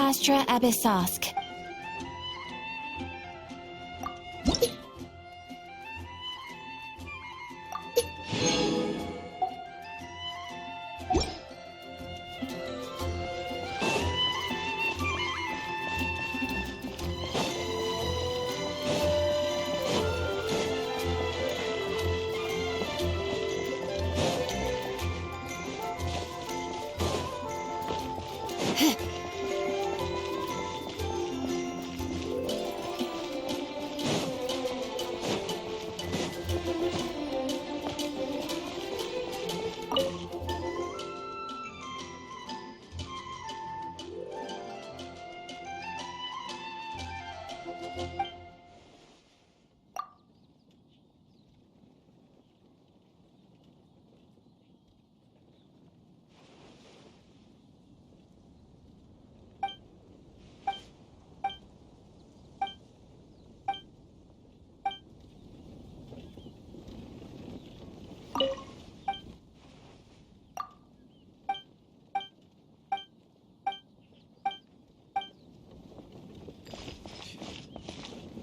Astra Abyssosk.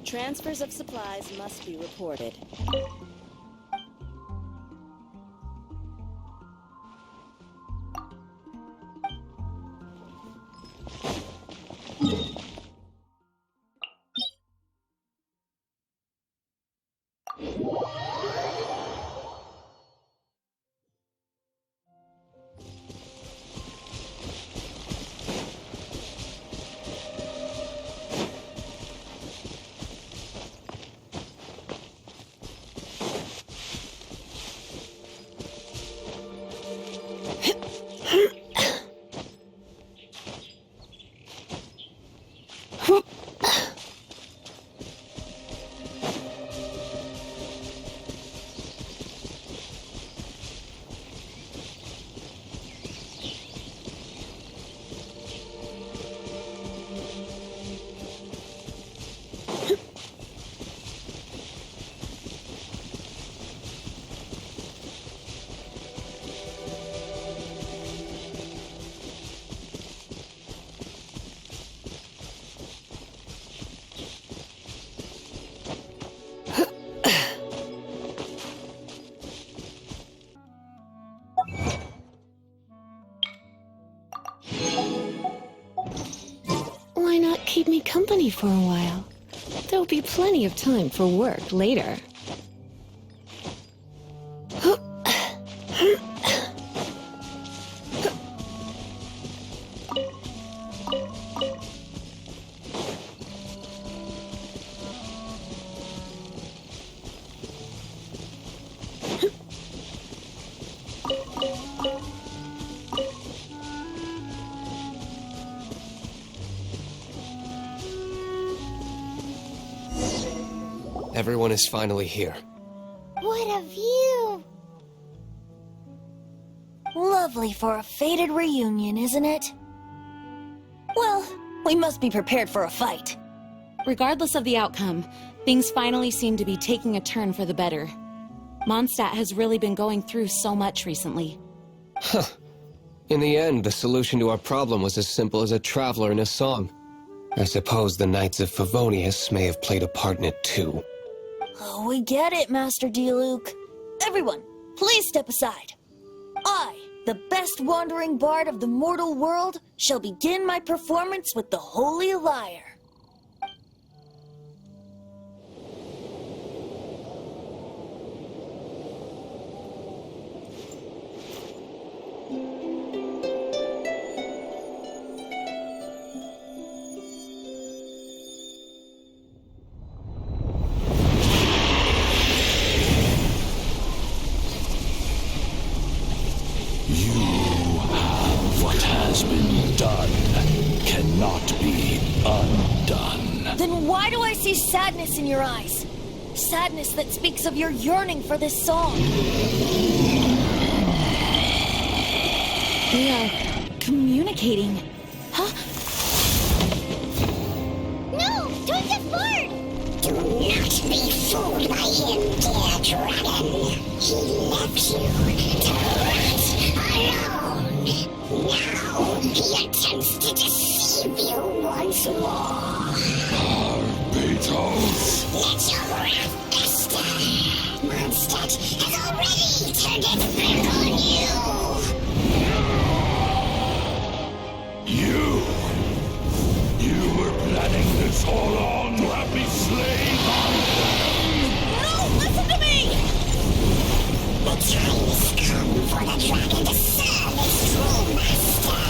Transfers of supplies must be reported. Why not keep me company for a while? There'll be plenty of time for work later. Everyone is finally here. What a view! Lovely for a fated reunion, isn't it? Well, we must be prepared for a fight. Regardless of the outcome, things finally seem to be taking a turn for the better. Mondstadt has really been going through so much recently. Huh. In the end, the solution to our problem was as simple as a traveler in a song. I suppose the Knights of Favonius may have played a part in it too. Oh, we get it, Master D-Luke. Everyone, please step aside. I, the best wandering bard of the mortal world, shall begin my performance with the Holy Lyre. Then why do I see sadness in your eyes? Sadness that speaks of your yearning for this song. We are communicating. Huh? No! Don't get bored! Do not be fooled by him, dear dragon. He left you to rot alone. Now he attempts to deceive revive you once more. Beatles! Let your wrath fester. Mondstadt has already turned its back on you. You were planning this all along to have me slain by them! No, listen to me! The time has come for the dragon to serve its true master.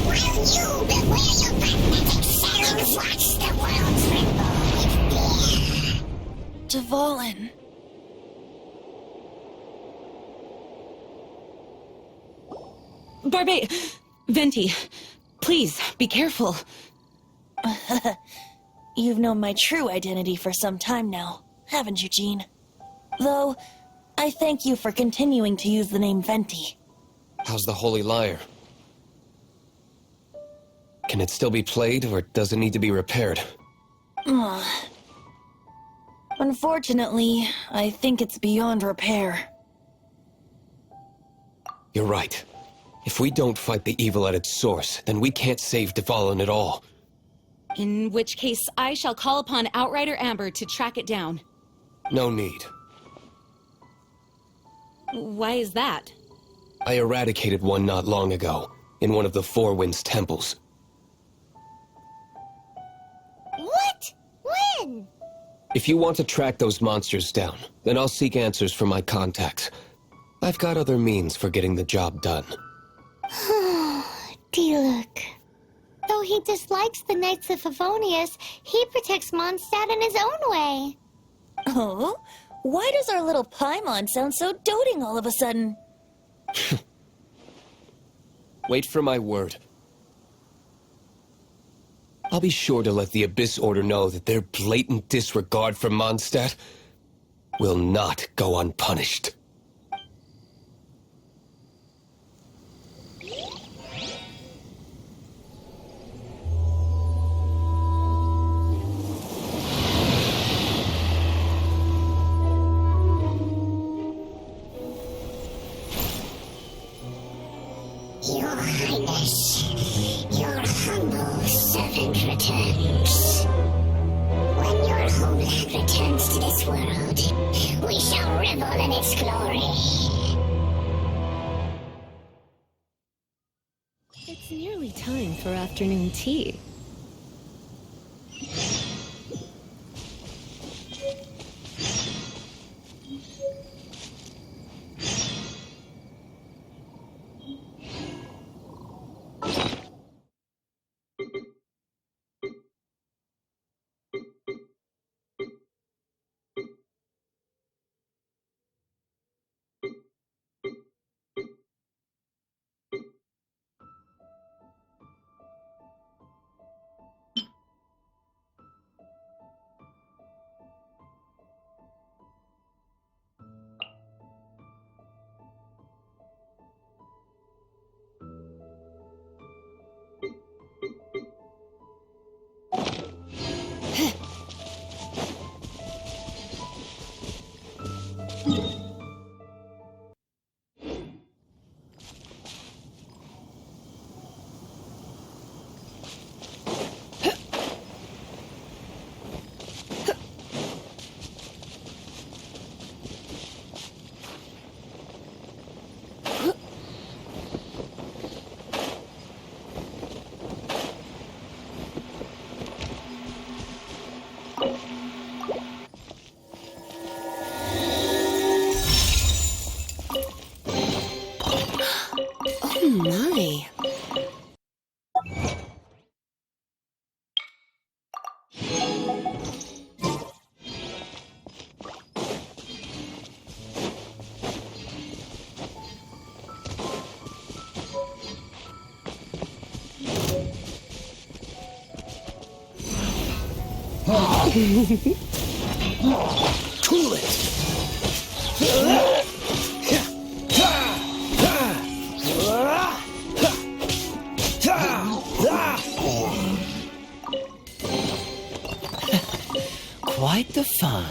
While you beware your magnetic settings, watch the world tremble with fear. Dvalin. Venti, please, be careful. You've known my true identity for some time now, haven't you, Jean? Though, I thank you for continuing to use the name Venti. How's the Holy Lyre? Can it still be played, or does it need to be repaired? Unfortunately, I think it's beyond repair. You're right. If we don't fight the evil at its source, then we can't save Dvalin at all. In which case, I shall call upon Outrider Amber to track it down. No need. Why is that? I eradicated one not long ago, in one of the Four Winds temples. What? When? If you want to track those monsters down, then I'll seek answers from my contacts. I've got other means for getting the job done. Diluc. Though he dislikes the Knights of Favonius, he protects Mondstadt in his own way. Oh? Why does our little Paimon sound so doting all of a sudden? Wait for my word. I'll be sure to let the Abyss Order know that their blatant disregard for Mondstadt will not go unpunished. Your Highness, your humble servant returns. When your homeland returns to this world, we shall revel in its glory. It's nearly time for afternoon tea. My. Cool it! Quite the find.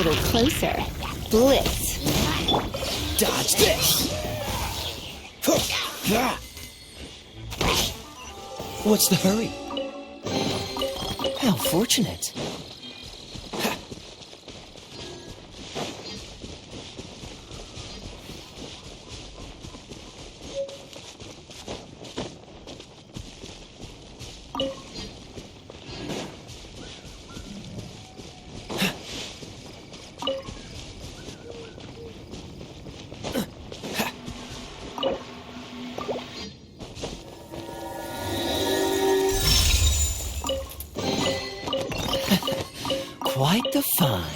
little closer. Blitz. Dodge this! What's the hurry? How fortunate. Quite the find.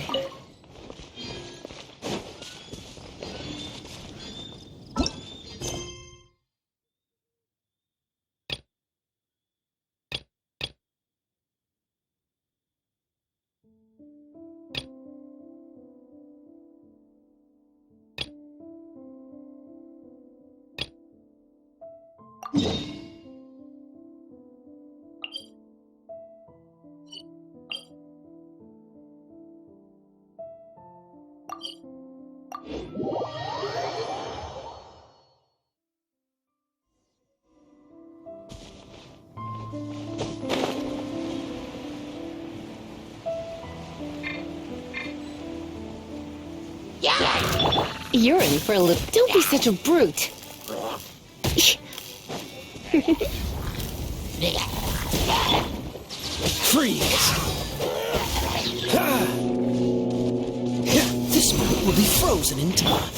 You're in for a little... Don't be such a brute. Freeze! This boat will be frozen in time.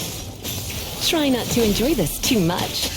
Try not to enjoy this too much.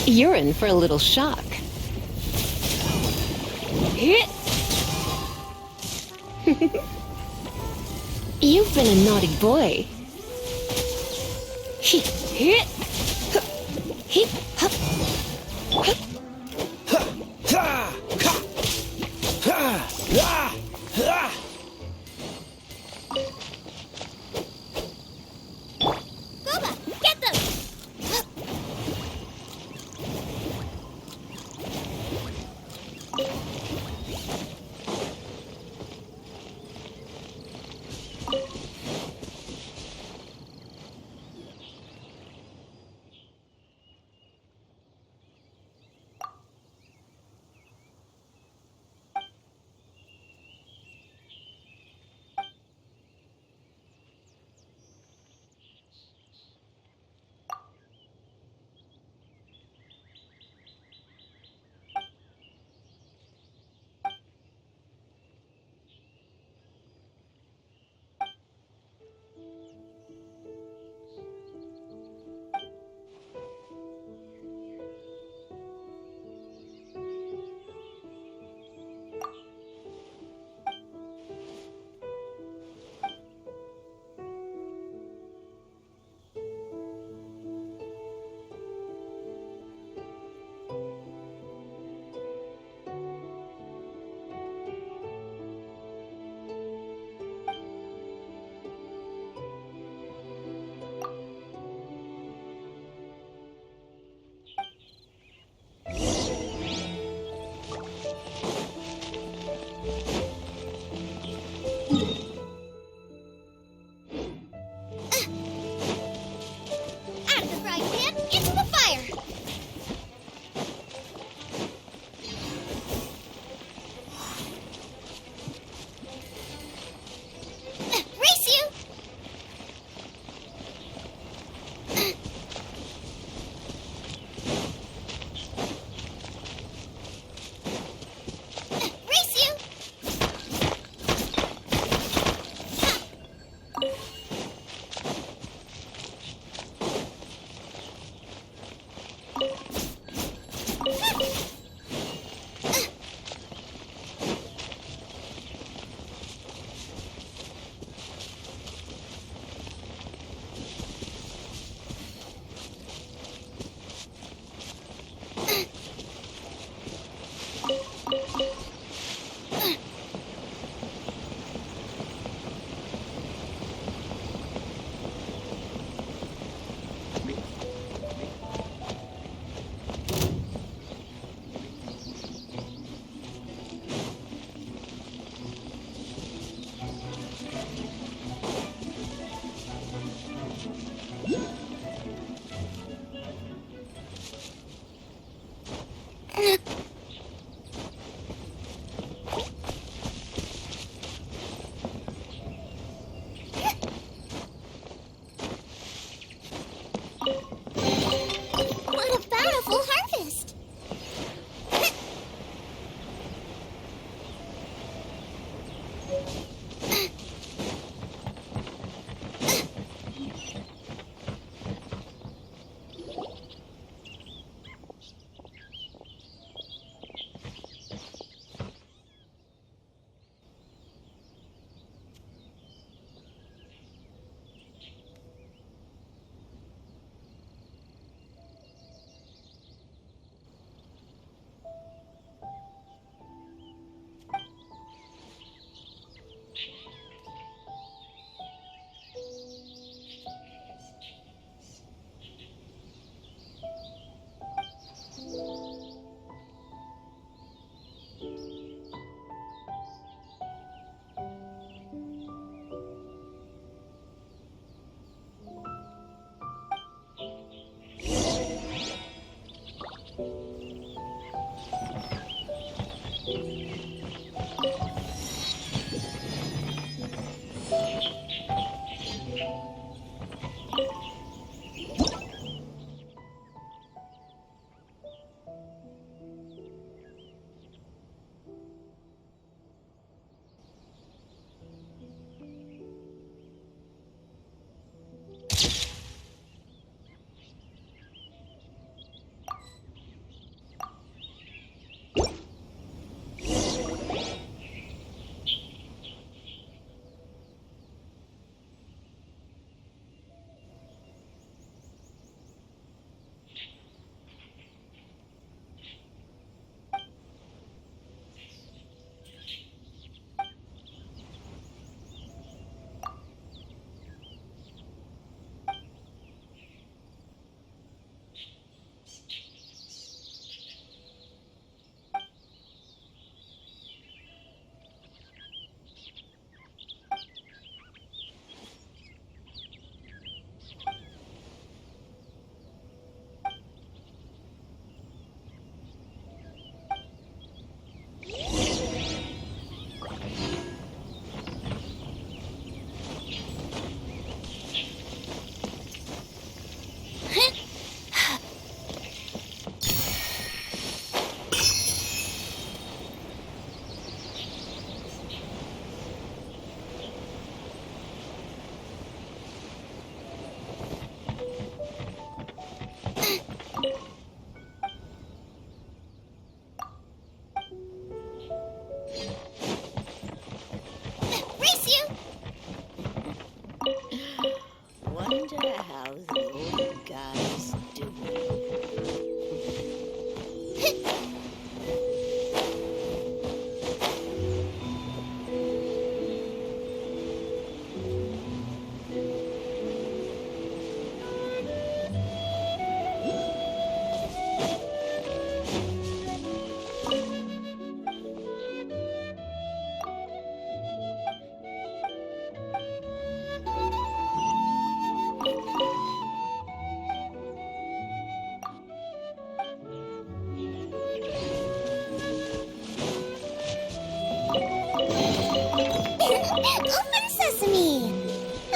You're in for a little shock. You've been a naughty boy.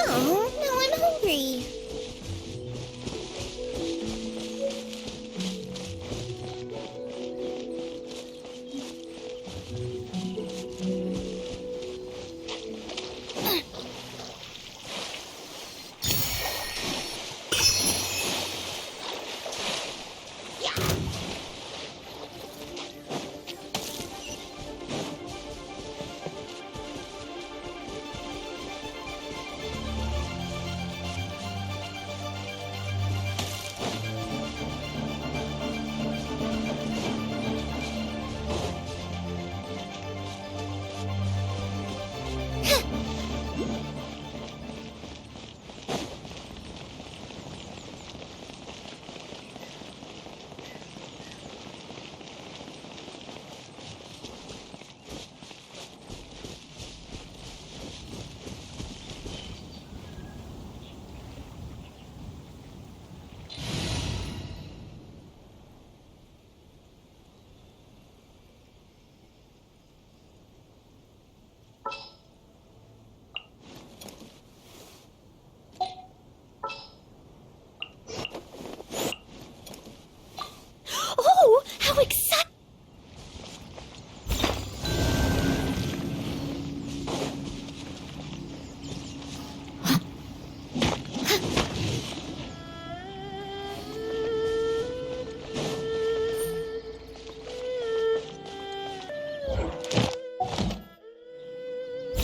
Oh, now I'm hungry. Oh, how exciting!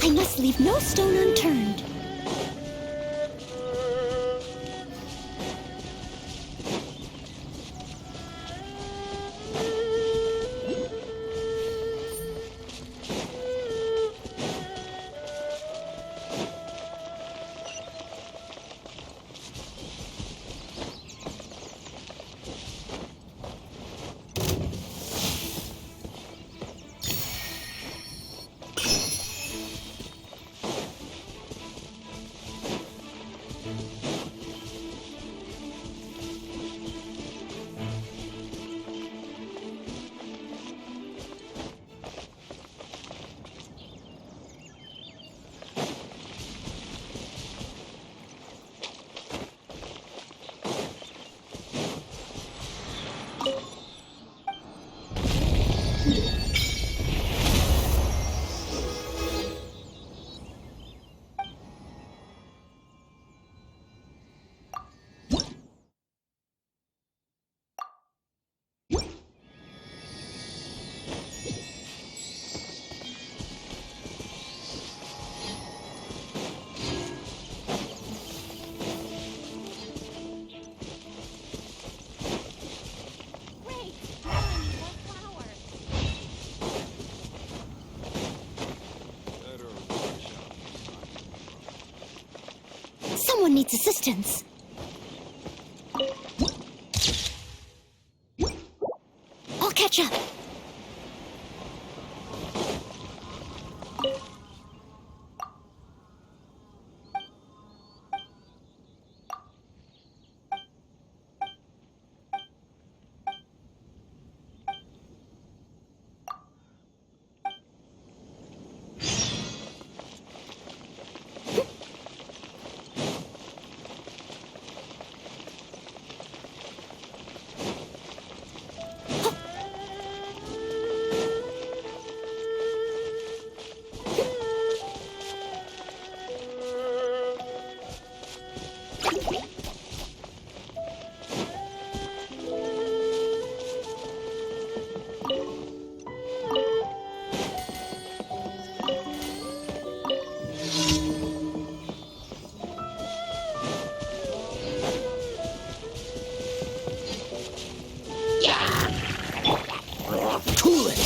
I must leave no stone unturned. Someone needs assistance. I'll catch up. Cool it!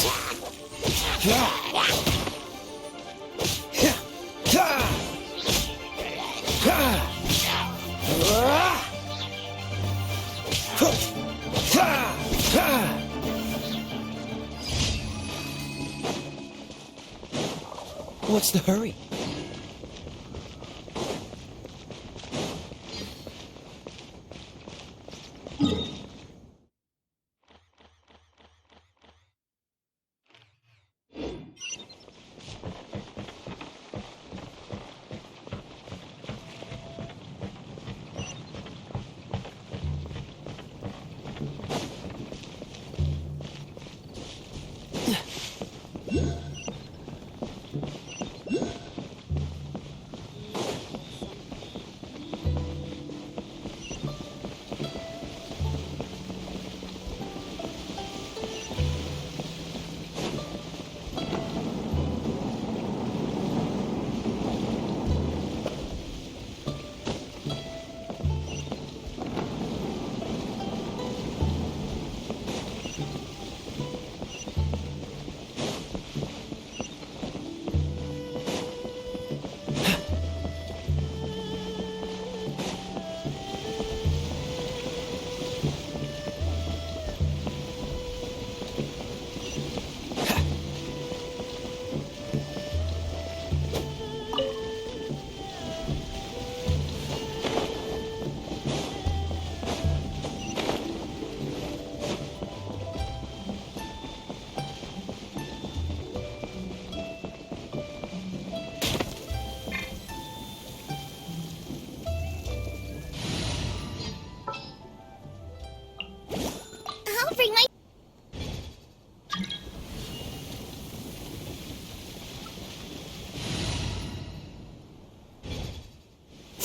What's the hurry?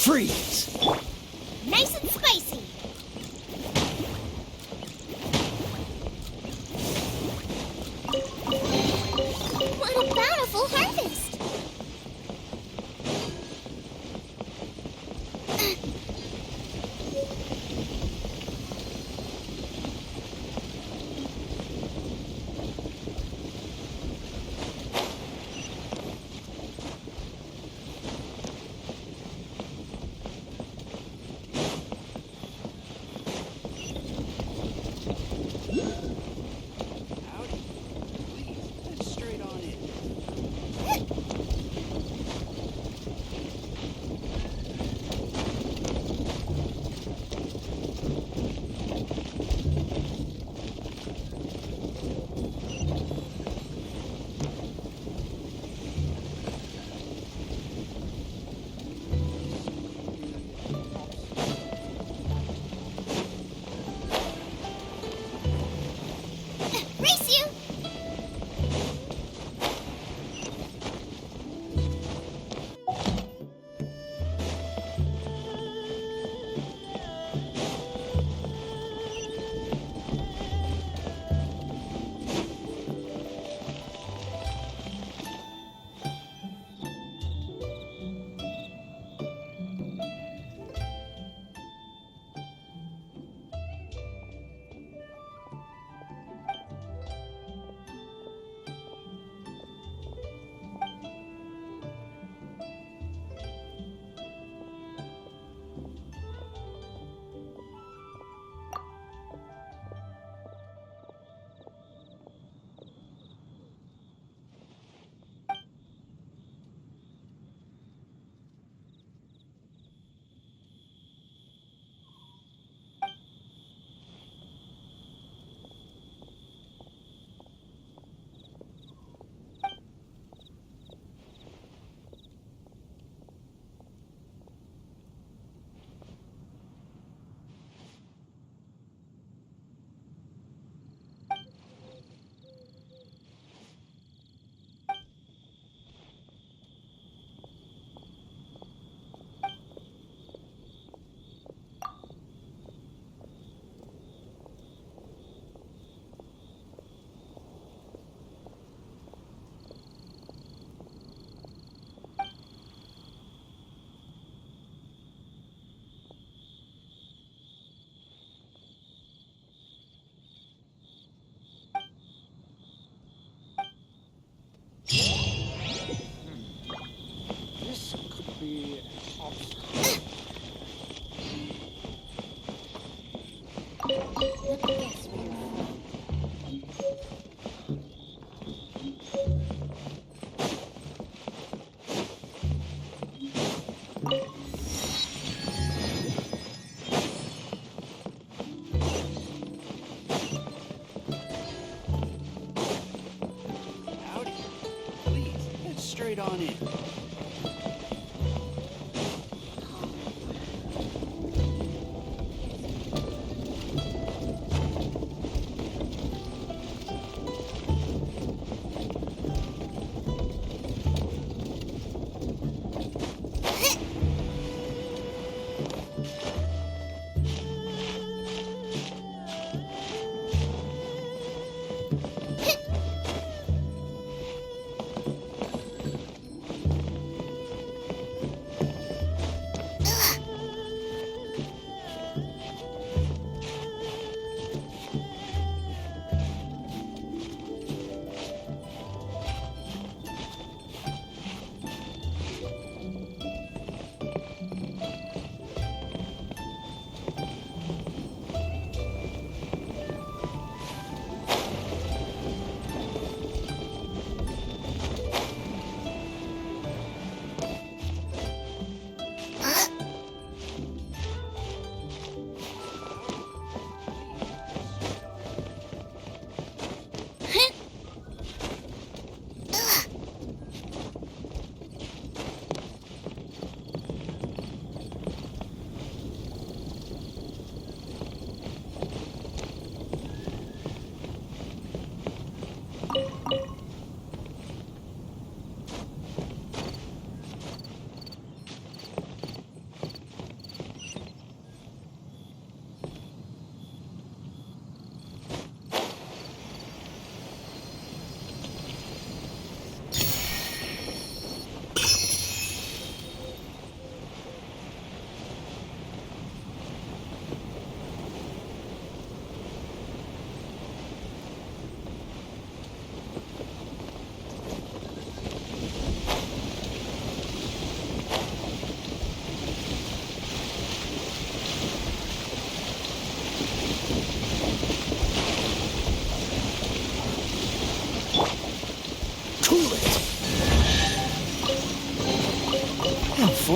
Freeze! Nice and spicy. What a bountiful harvest.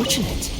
fortunate.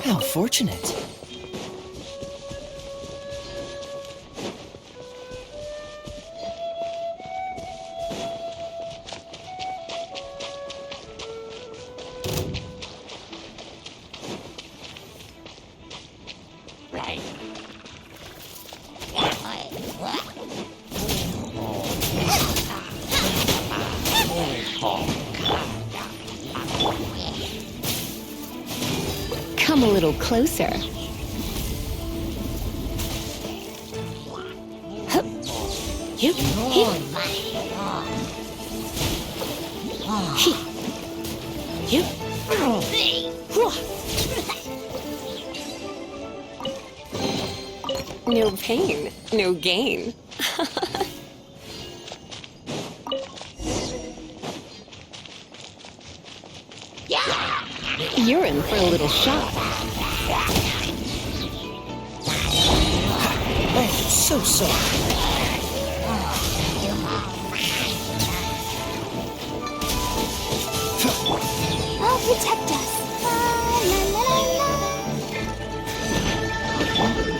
How fortunate. Come a little closer. Hup. Yup. Hip. He. Yup. Hwah. No pain, no gain. You're in for a little shock. Oh, so sorry. I'll protect us. La, la, la, la, la.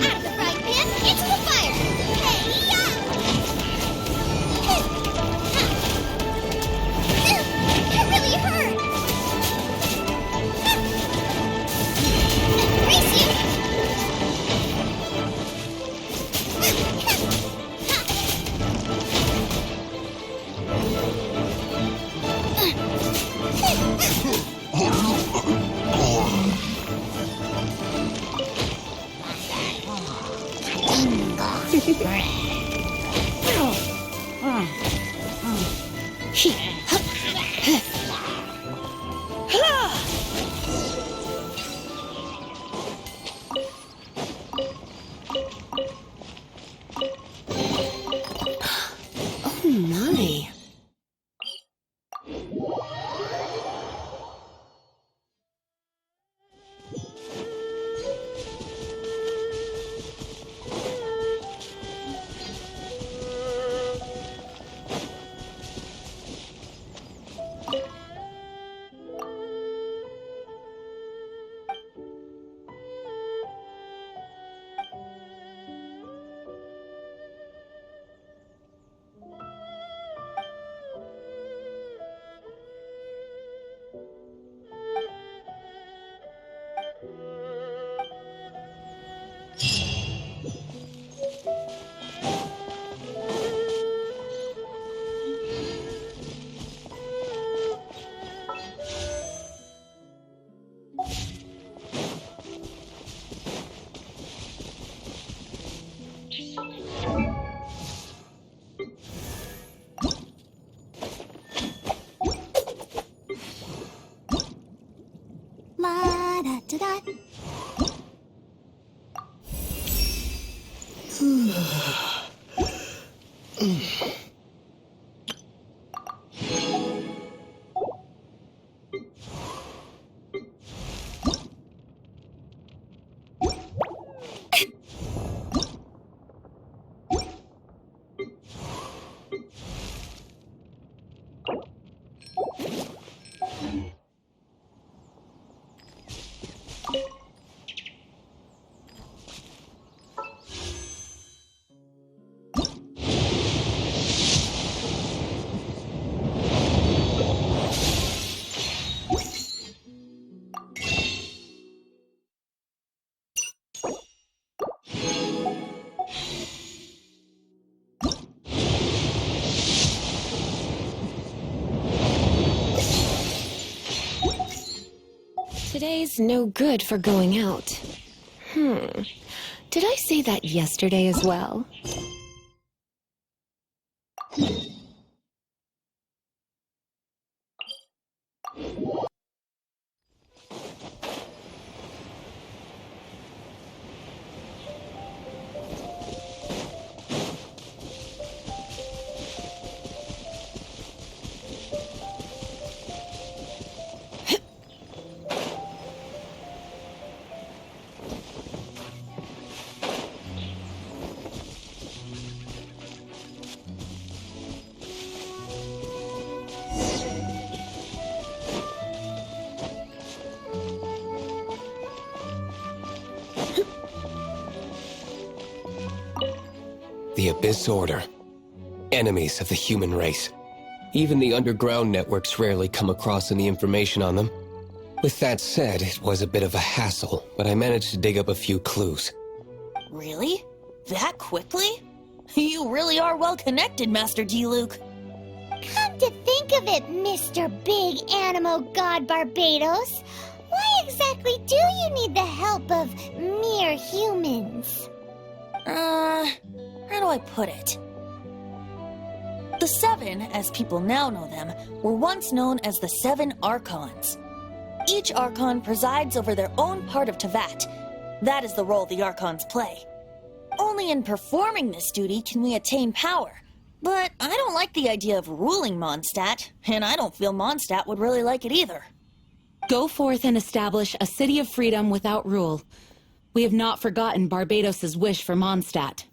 Out of the frying pan, into the fire. Hey-ya! That really hurt. Embrace you. He. Hup. Huh. Oh my. La da da da. Today's no good for going out. Did I say that yesterday as well? The Abyss Order. Enemies of the human race. Even the underground networks rarely come across any information on them. With that said, it was a bit of a hassle, but I managed to dig up a few clues. Really? That quickly? You really are well connected, Master D-Luke. Come to think of it, Mr. Big Animo God Barbados, why exactly do you need the help of mere humans? How do I put it? The Seven, as people now know them, were once known as the Seven Archons. Each Archon presides over their own part of Teyvat. That is the role the Archons play. Only in performing this duty can we attain power. But I don't like the idea of ruling Mondstadt, and I don't feel Mondstadt would really like it either. Go forth and establish a city of freedom without rule. We have not forgotten Barbados's wish for Mondstadt.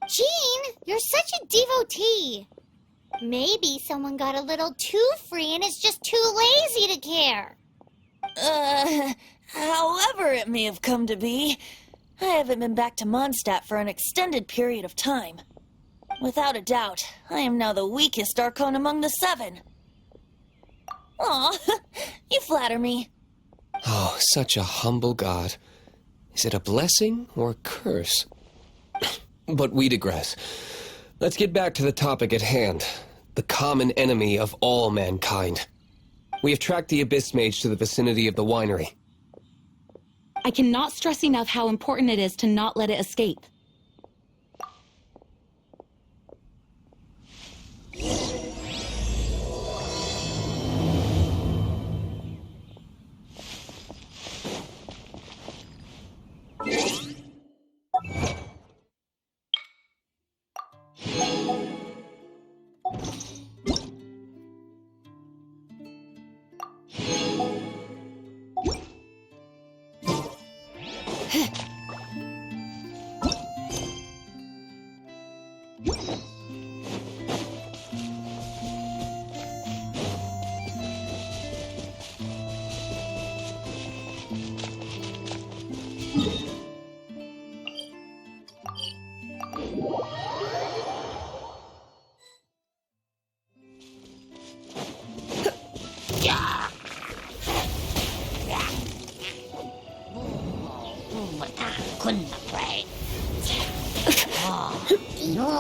Jean, you're such a devotee. Maybe someone got a little too free and is just too lazy to care. However it may have come to be, I haven't been back to Mondstadt for an extended period of time. Without a doubt, I am now the weakest Archon among the Seven. Aw, you flatter me. Oh, such a humble god. Is it a blessing or a curse? But we digress. Let's get back to the topic at hand. The common enemy of all mankind. We have tracked the Abyss Mage to the vicinity of the winery. I cannot stress enough how important it is to not let it escape.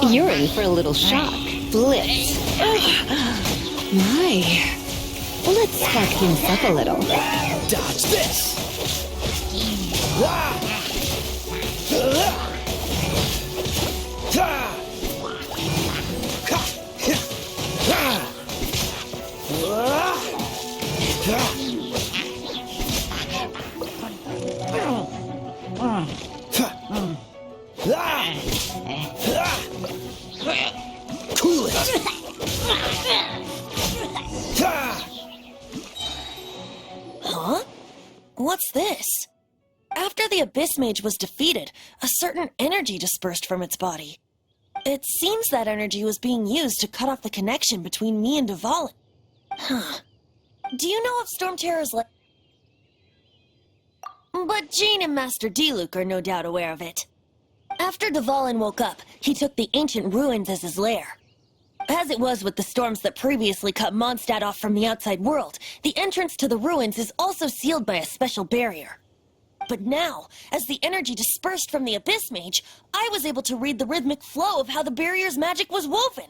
You're in for a little shock. Blitz. My. Let's spark things up a little. Dodge this! Cool it! Huh? What's this? After the Abyss Mage was defeated, a certain energy dispersed from its body. It seems that energy was being used to cut off the connection between me and Dvalin. Huh. Do you know if Storm Terror's like... But Jean and Master D-Luke are no doubt aware of it. After Dvalin woke up, he took the ancient ruins as his lair. As it was with the storms that previously cut Mondstadt off from the outside world, the entrance to the ruins is also sealed by a special barrier. But now, as the energy dispersed from the Abyss Mage, I was able to read the rhythmic flow of how the barrier's magic was woven.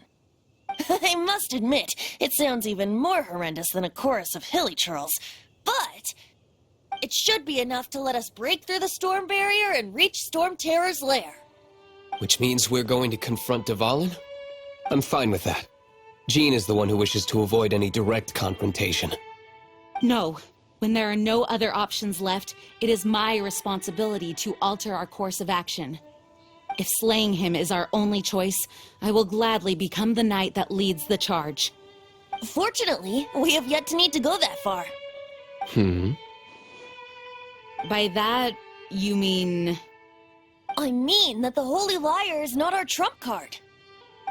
I must admit, it sounds even more horrendous than a chorus of hilly churls. But It should be enough to let us break through the storm barrier and reach Storm Terror's lair. Which means we're going to confront Dvalin? I'm fine with that. Jean is the one who wishes to avoid any direct confrontation. No. When there are no other options left, it is my responsibility to alter our course of action. If slaying him is our only choice, I will gladly become the knight that leads the charge. Fortunately, we have yet to need to go that far. By that, you mean... I mean that the Holy Liar is not our trump card.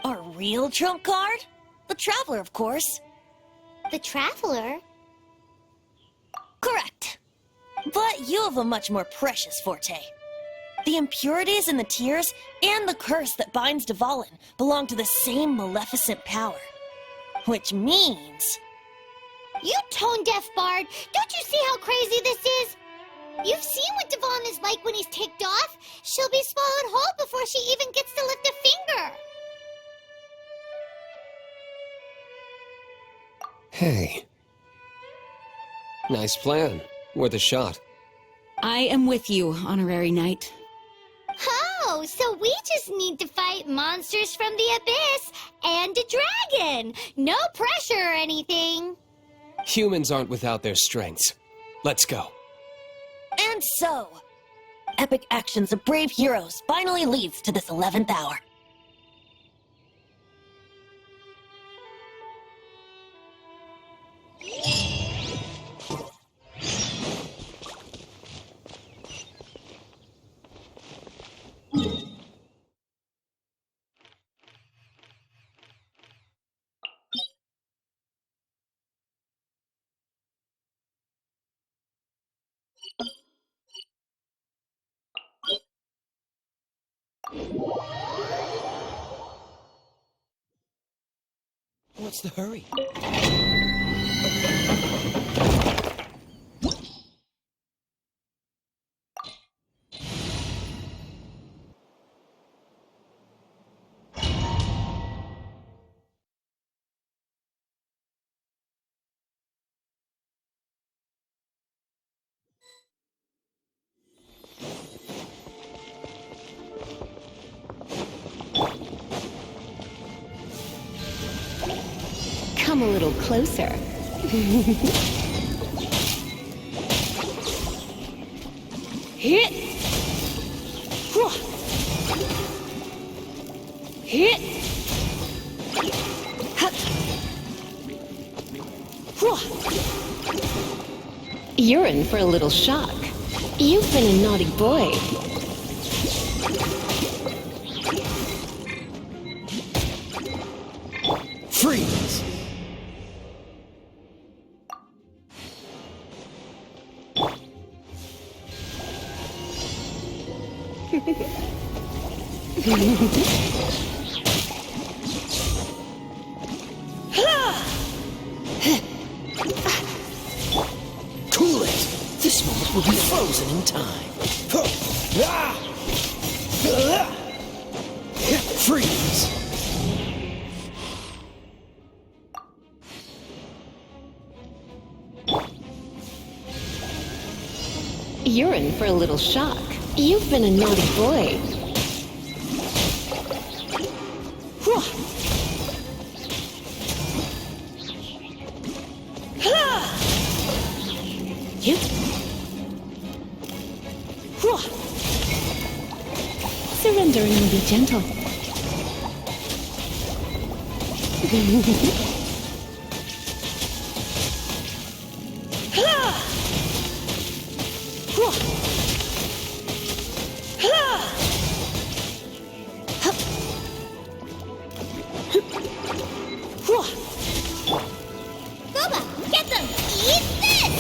Our real trump card? The Traveler, of course. The Traveler? Correct. But you have a much more precious forte. The impurities in the tears and the curse that binds Dvalin belong to the same maleficent power. Which means... You tone-deaf bard! Don't you see how crazy this is? You've seen what Dvalin is like when he's ticked off. She'll be swallowed whole before she even gets to lift a finger. Hey. Nice plan. Worth a shot. I am with you, Honorary Knight. Oh, so we just need to fight monsters from the abyss and a dragon. No pressure or anything. Humans aren't without their strengths. Let's go. And so, epic actions of brave heroes finally leads to this 11th hour. What's the hurry? Come a little closer. Hit! Hit! You're in for a little shock. You've been a naughty boy. Freeze! Cool it! This moment will be frozen in time. Freeze! You're in for a little shock. You've been a naughty boy. Surrender and be gentle. Boba, get them! Eat this!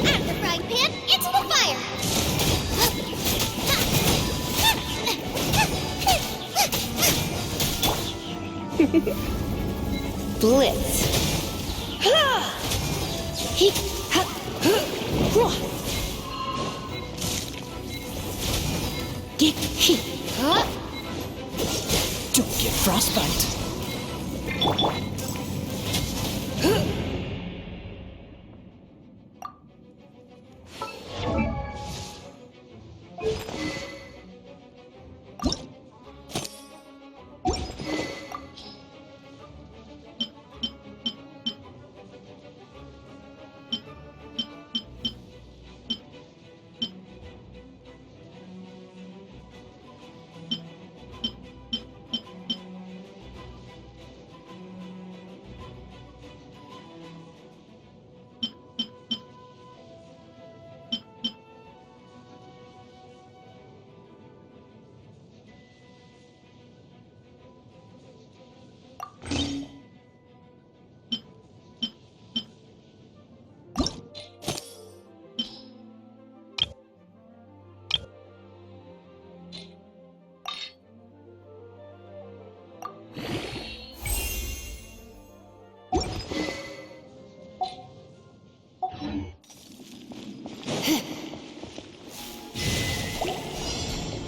Out of the frying pan, into the fire! Blitz. Don't get frostbite.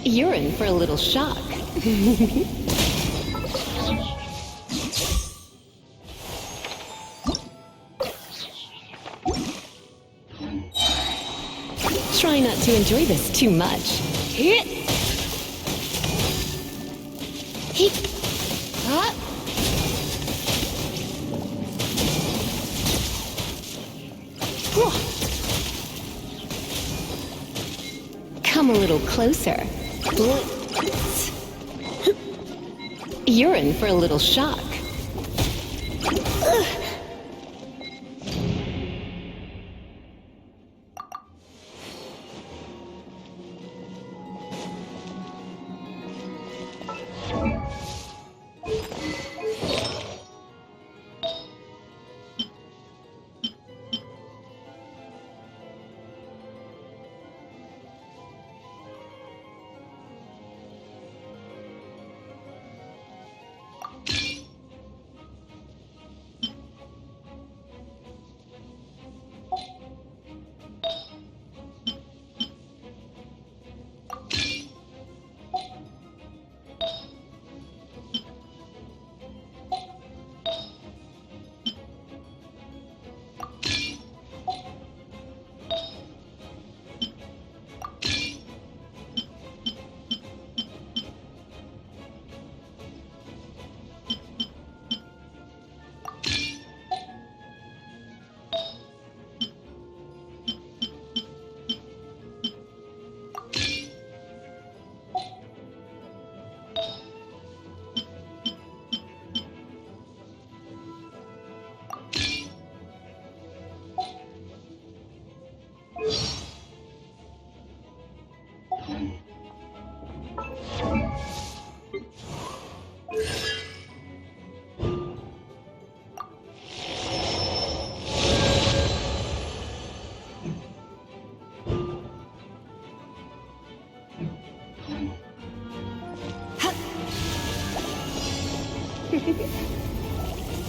You're in for a little shock. Try not to enjoy this too much. Come a little closer. You're in for a little shock.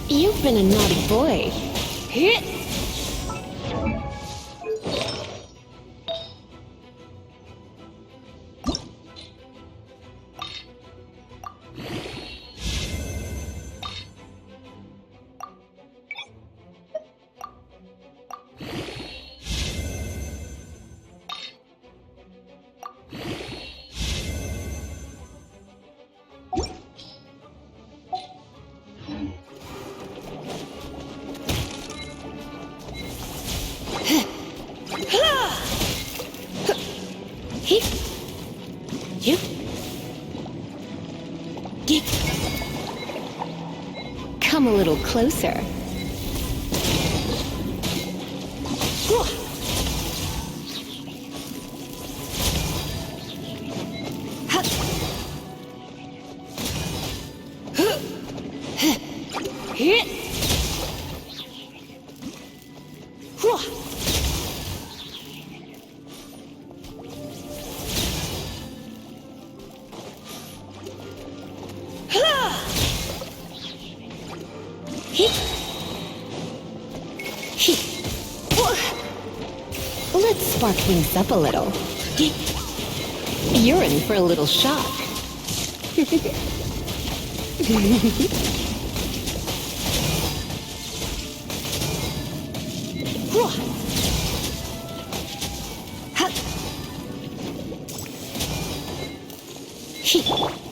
You've been a naughty boy. You? Come a little closer. Let's spark things up a little. You're in for a little shock.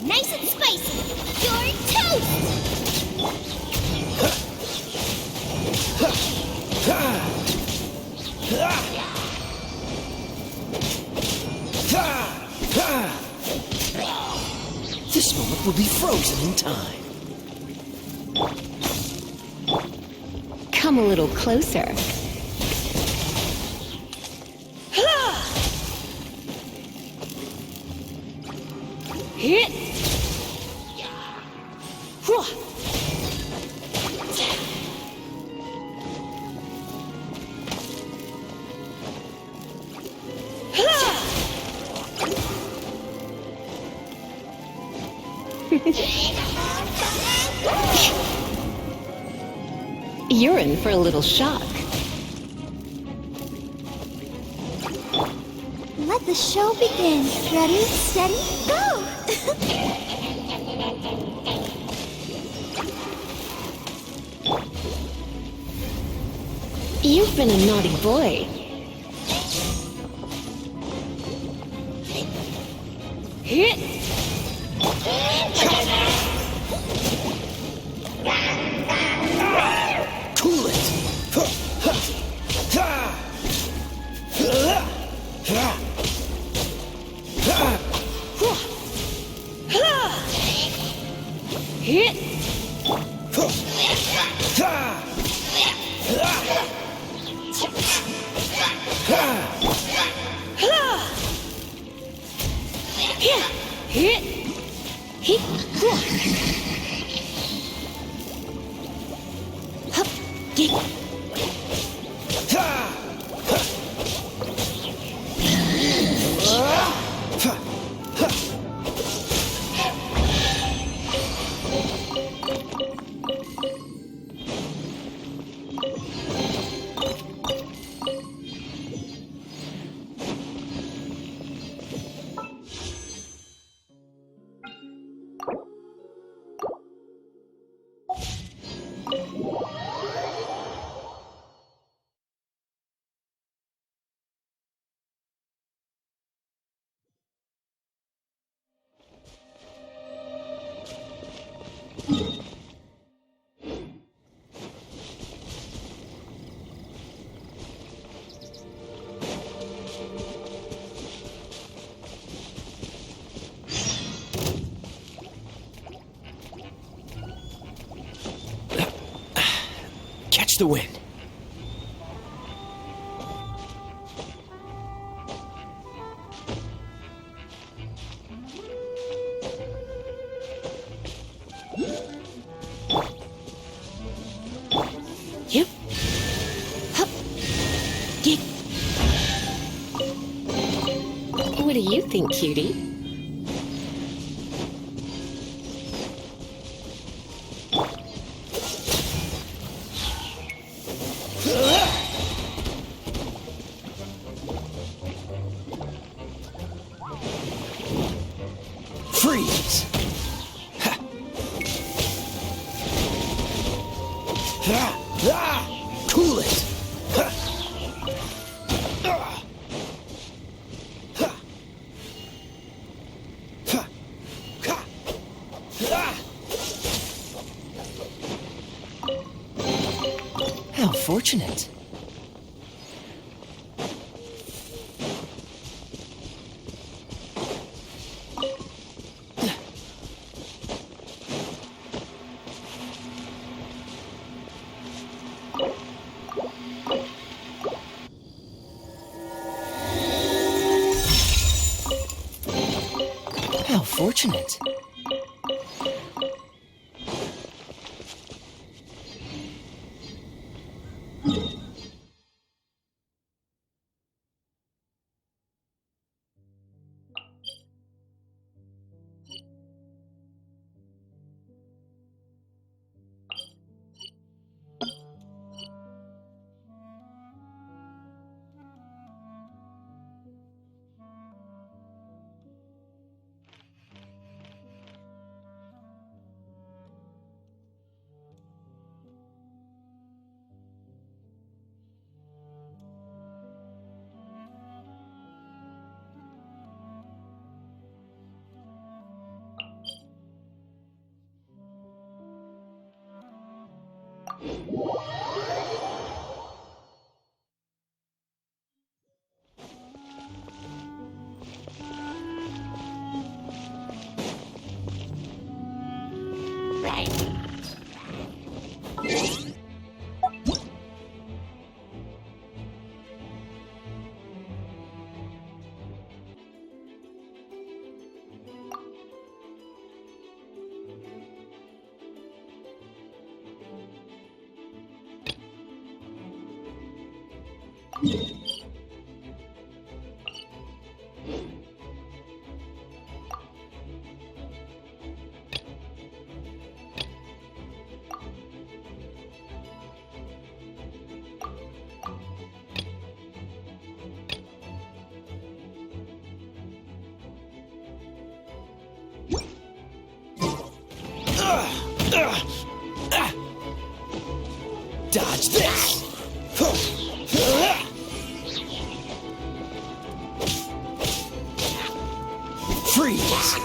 Nice and spicy. You're toast. This moment will be frozen in time. Come a little closer. Hit! You're in for a little shock. Let the show begin. Ready, steady, go! You've been a naughty boy. Hit! Cool it! Hit! Hit! Hit! Hup! Get! Catch the wind. Yep. Hup! Get! What do you think, cutie? Freeze! Ha. Cool it! Ha. Ha. Ha. Ha. How fortunate. How fortunate. Dodge this! Freeze!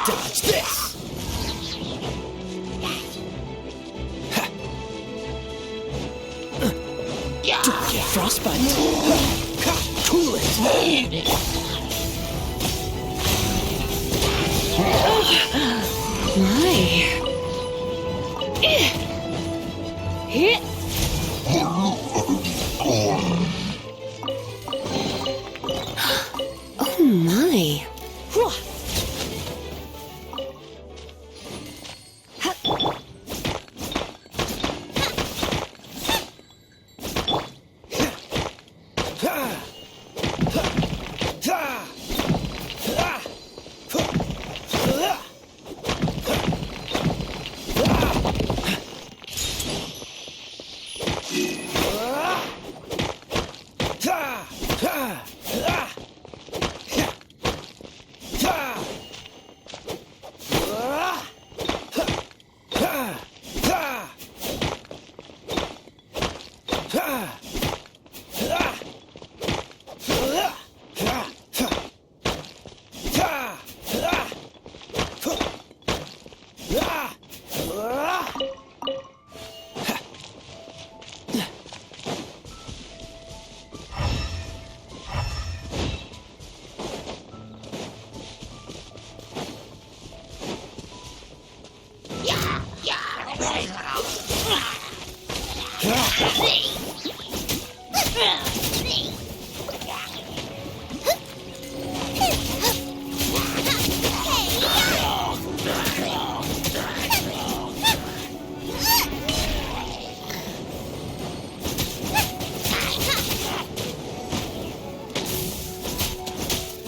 Dodge this! Don't get frostbite! Cool it! Oh my.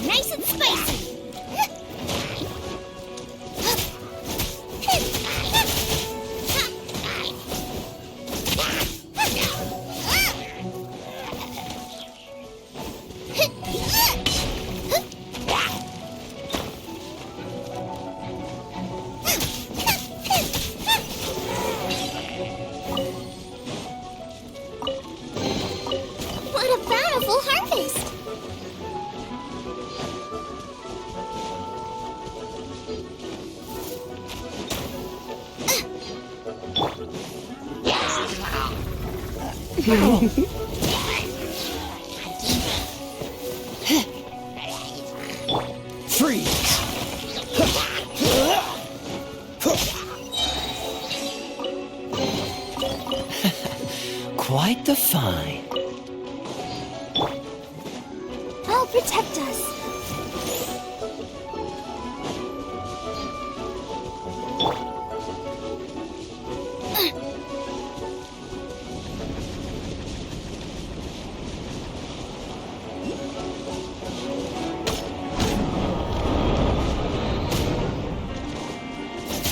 Nice and spicy. What a bountiful harvest! Freeze! Quite the find. I'll protect us.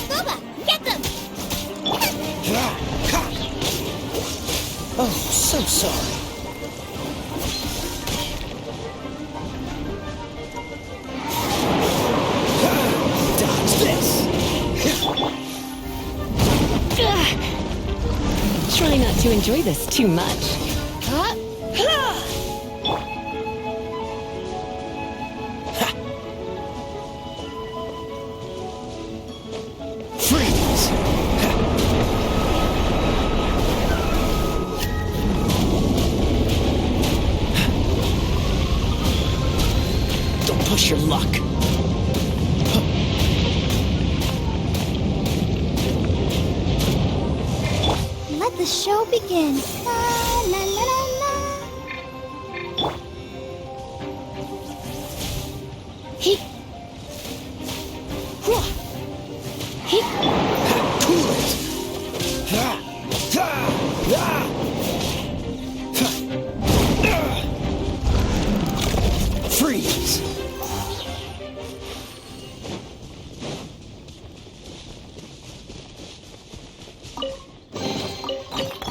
Boba, get them! Oh, so sorry. Try not to enjoy this too much. Freeze! Don't push your luck. Let the show begin. La la la la la. He. He. Cool it! Freeze!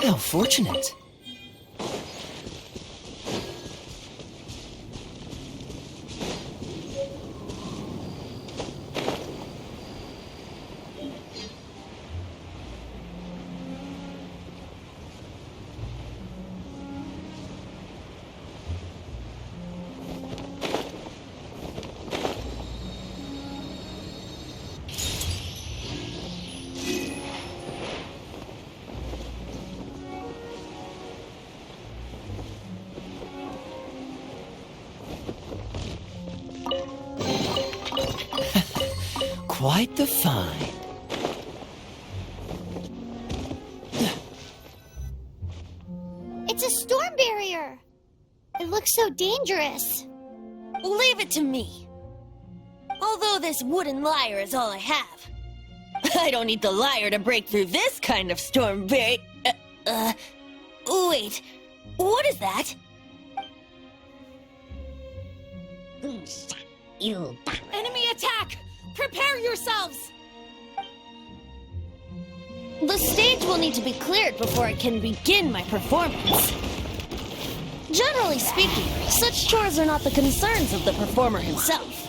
How fortunate. Quite the find. It's a storm barrier. It looks so dangerous. Leave it to me. Although this wooden lyre is all I have. I don't need the lyre to break through this kind of storm barrier. Wait. What is that? You. Enemy attack! Prepare yourselves! The stage will need to be cleared before I can begin my performance. Generally speaking, such chores are not the concerns of the performer himself.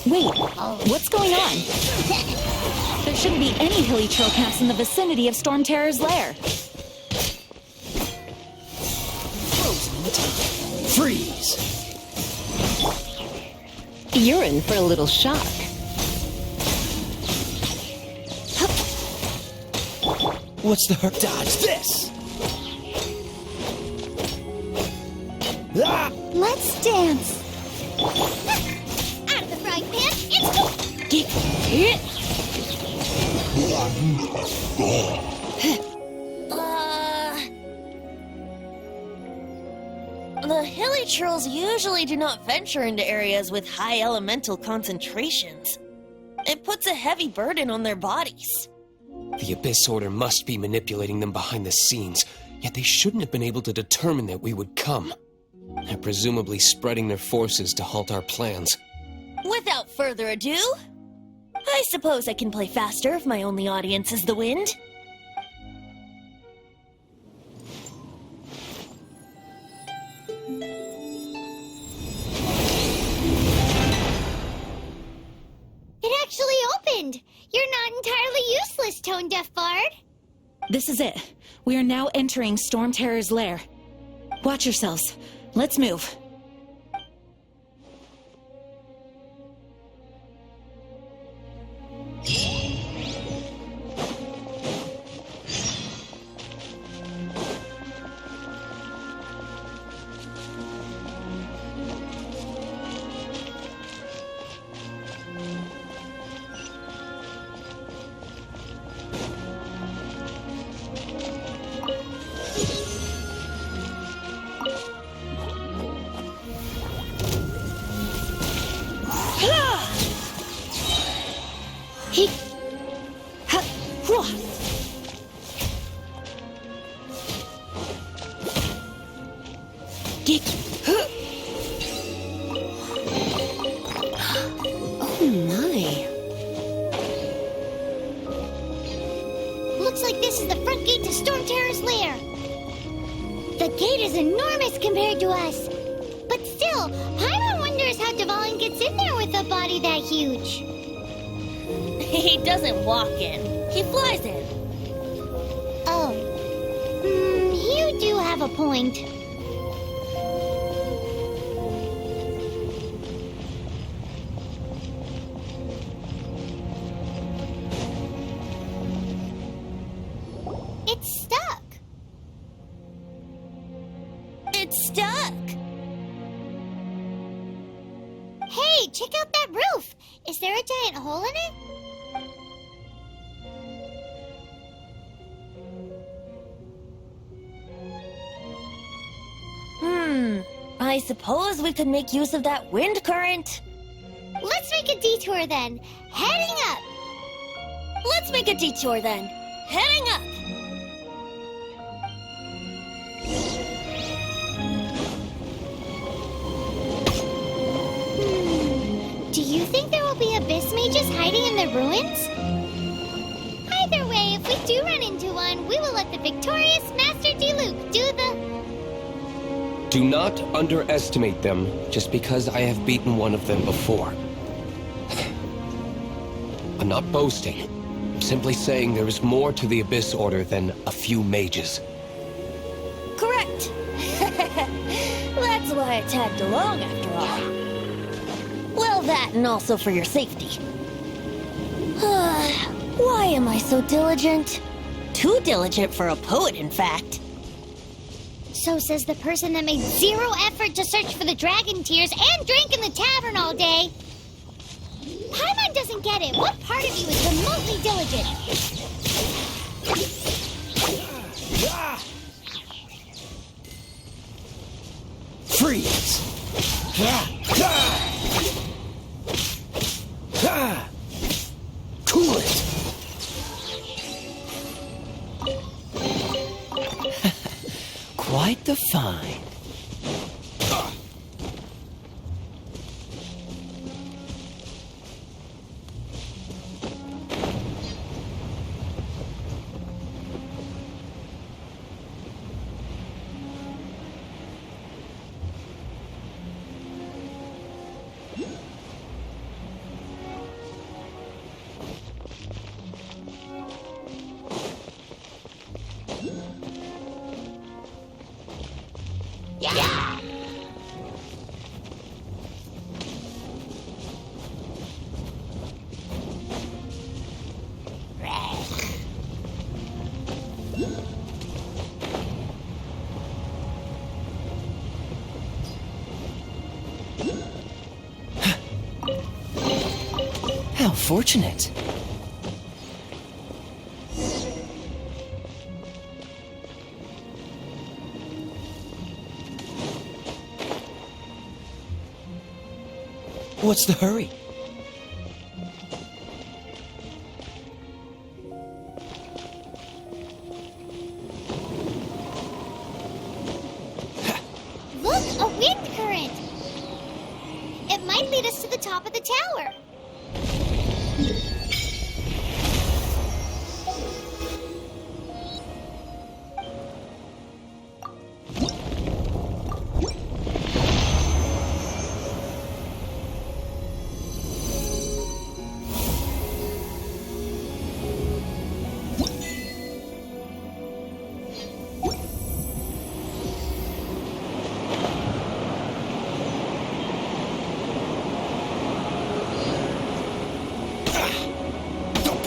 Wait, what's going on? There shouldn't be any hilly troll camps in the vicinity of Storm Terror's lair. Frozen in time. Freeze! You're in for a little shock. What's the hurt? Dodge this! Ah! Let's dance. Out of the frying pan, it's The hilly trolls usually do not venture into areas with high elemental concentrations. It puts a heavy burden on their bodies. The Abyss Order must be manipulating them behind the scenes, yet they shouldn't have been able to determine that we would come. They're presumably spreading their forces to halt our plans. Without further ado, I suppose I can play faster if my only audience is the wind. It actually opened. You're not entirely useless, Tone Deaf Bard. This is it. We are now entering Storm Terror's lair. Watch yourselves. Let's move. He. Ha. Hua. Geek. Huh. Oh my. Looks like this is the front gate to Storm Terror's lair. The gate is enormous compared to us. But still, Paimon wonders how Dvalin gets in there with a body that huge. He doesn't walk in. He flies in. Oh. a point. It's stuck. It's stuck! Hey, check out that roof. Is there a giant hole in it? I suppose we could make use of that wind current. Let's make a detour then. Heading up. Let's make a detour then. Heading up! Do you think there will be abyss mages hiding in the ruins? Either way, if we do run into one, we will let the victorious Master Diluc do the... Do not underestimate them just because I have beaten one of them before. I'm not boasting. I'm simply saying there is more to the Abyss Order than a few mages. Correct! That's why I tagged along after all. Well, that and also for your safety. Why am I so diligent? Too diligent for a poet, in fact. So says the person that made zero effort to search for the dragon tears and drank in the tavern all day. Paimon doesn't get it. What part of you is remotely diligent? Freeze! Cool it! Quite the find. How fortunate. What's the hurry? Look, a wind current. It might lead us to the top of the tower.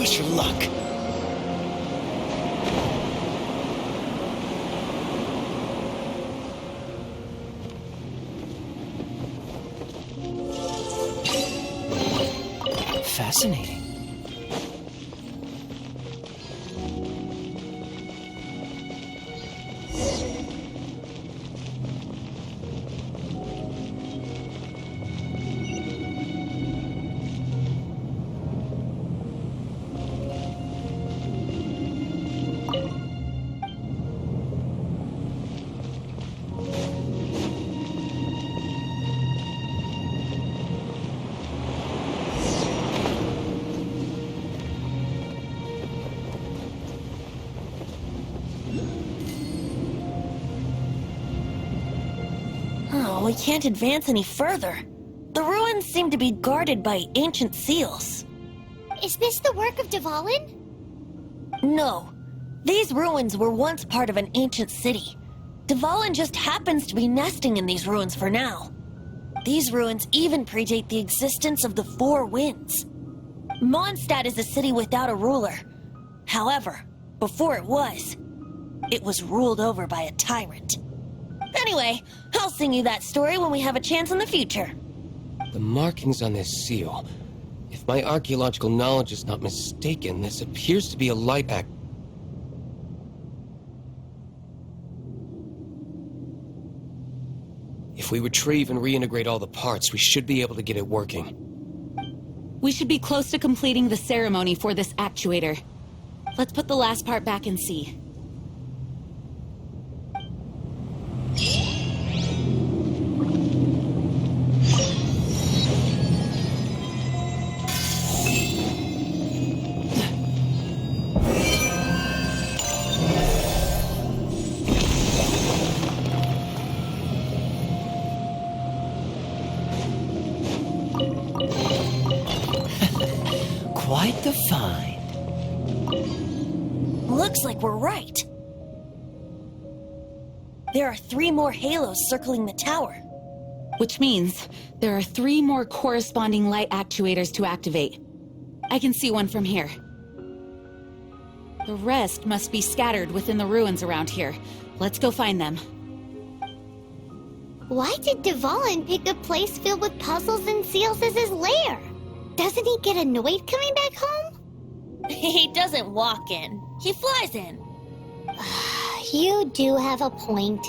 Your luck. Fascinating. We can't advance any further. The ruins seem to be guarded by ancient seals. Is this the work of Dvalin? No. These ruins were once part of an ancient city. Dvalin just happens to be nesting in these ruins for now. These ruins even predate the existence of the Four Winds. Mondstadt is a city without a ruler. However, before it was ruled over by a tyrant. Anyway, I'll sing you that story when we have a chance in the future. The markings on this seal. If my archaeological knowledge is not mistaken, this appears to be a light act. If we retrieve and reintegrate all the parts, we should be able to get it working. We should be close to completing the ceremony for this actuator. Let's put the last part back and see. Quite the find. Looks like we're right. There are 3 more halos circling the tower. Which means there are 3 more corresponding light actuators to activate. I can see one from here. The rest must be scattered within the ruins around here. Let's go find them. Why did Dvalin pick a place filled with puzzles and seals as his lair? Doesn't he get annoyed coming back home? He doesn't walk in. He flies in. You do have a point.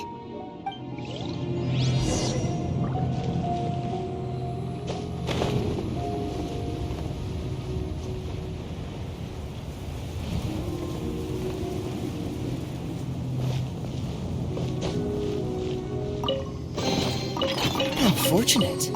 How fortunate.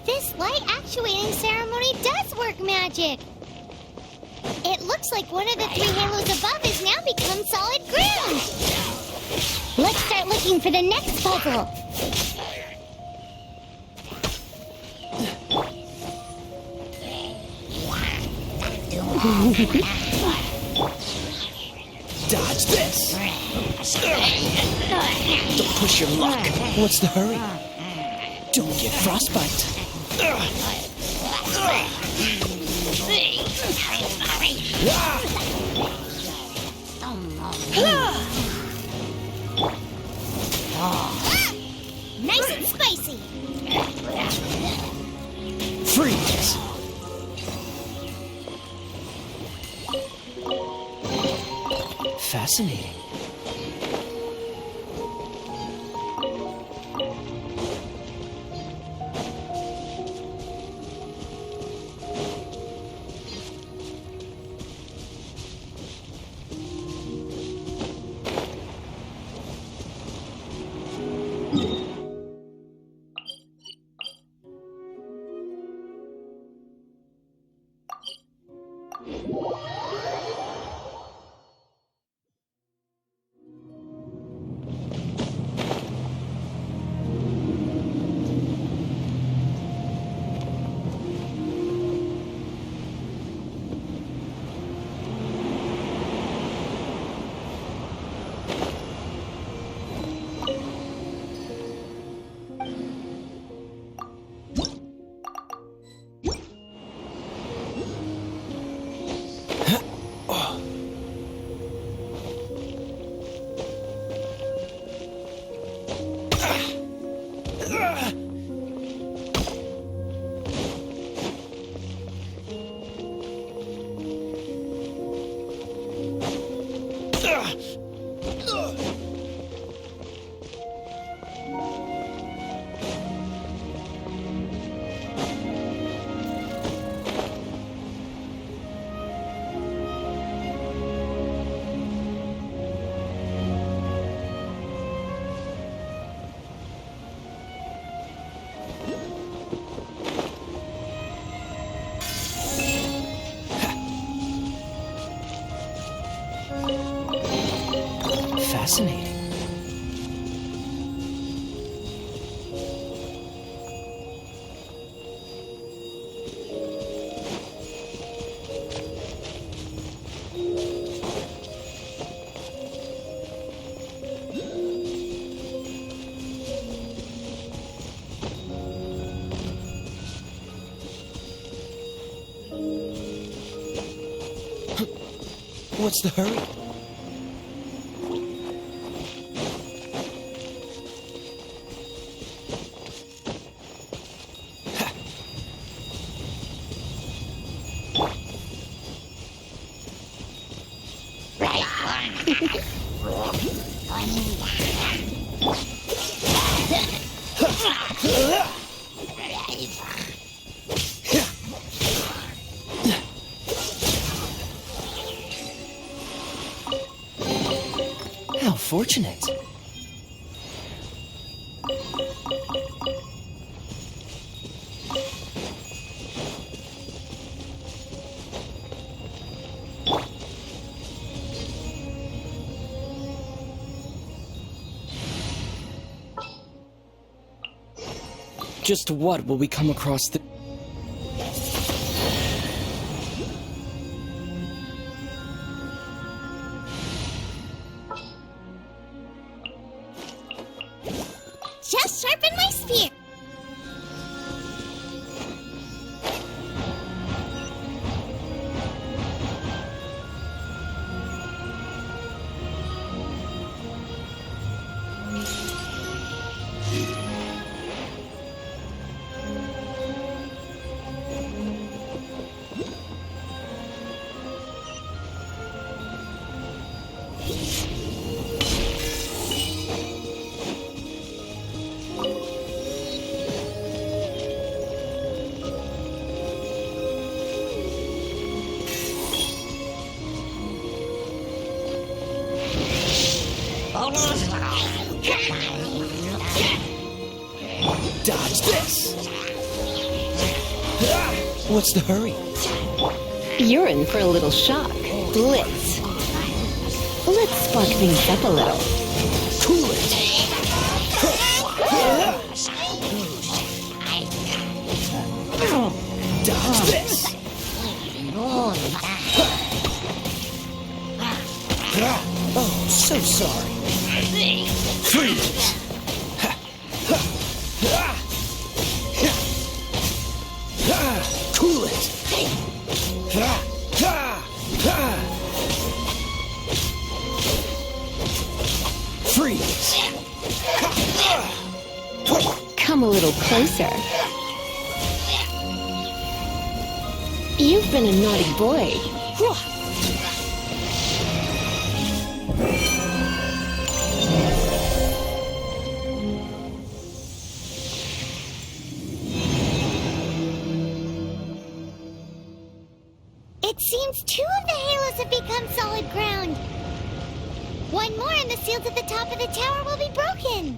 This light actuating ceremony does work magic! It looks like one of the 3 halos above has now become solid ground! Let's start looking for the next puzzle! Dodge Dodge this! Don't push your luck. What's the hurry? Don't get frostbite. Nice and spicy. Freeze! Fascinating. Fascinating. What's the hurry? How fortunate. Just what will we come across the... Just sharpen my spear. Dodge this! What's the hurry? You're in for a little shock. Let's spark things up a little. Cool it! Dodge this! Oh. So sorry. Freeze! Cool it! Freeze! Come a little closer. You've been a naughty boy. It seems 2 of the halos have become solid ground. 1 more and the seals at the top of the tower will be broken.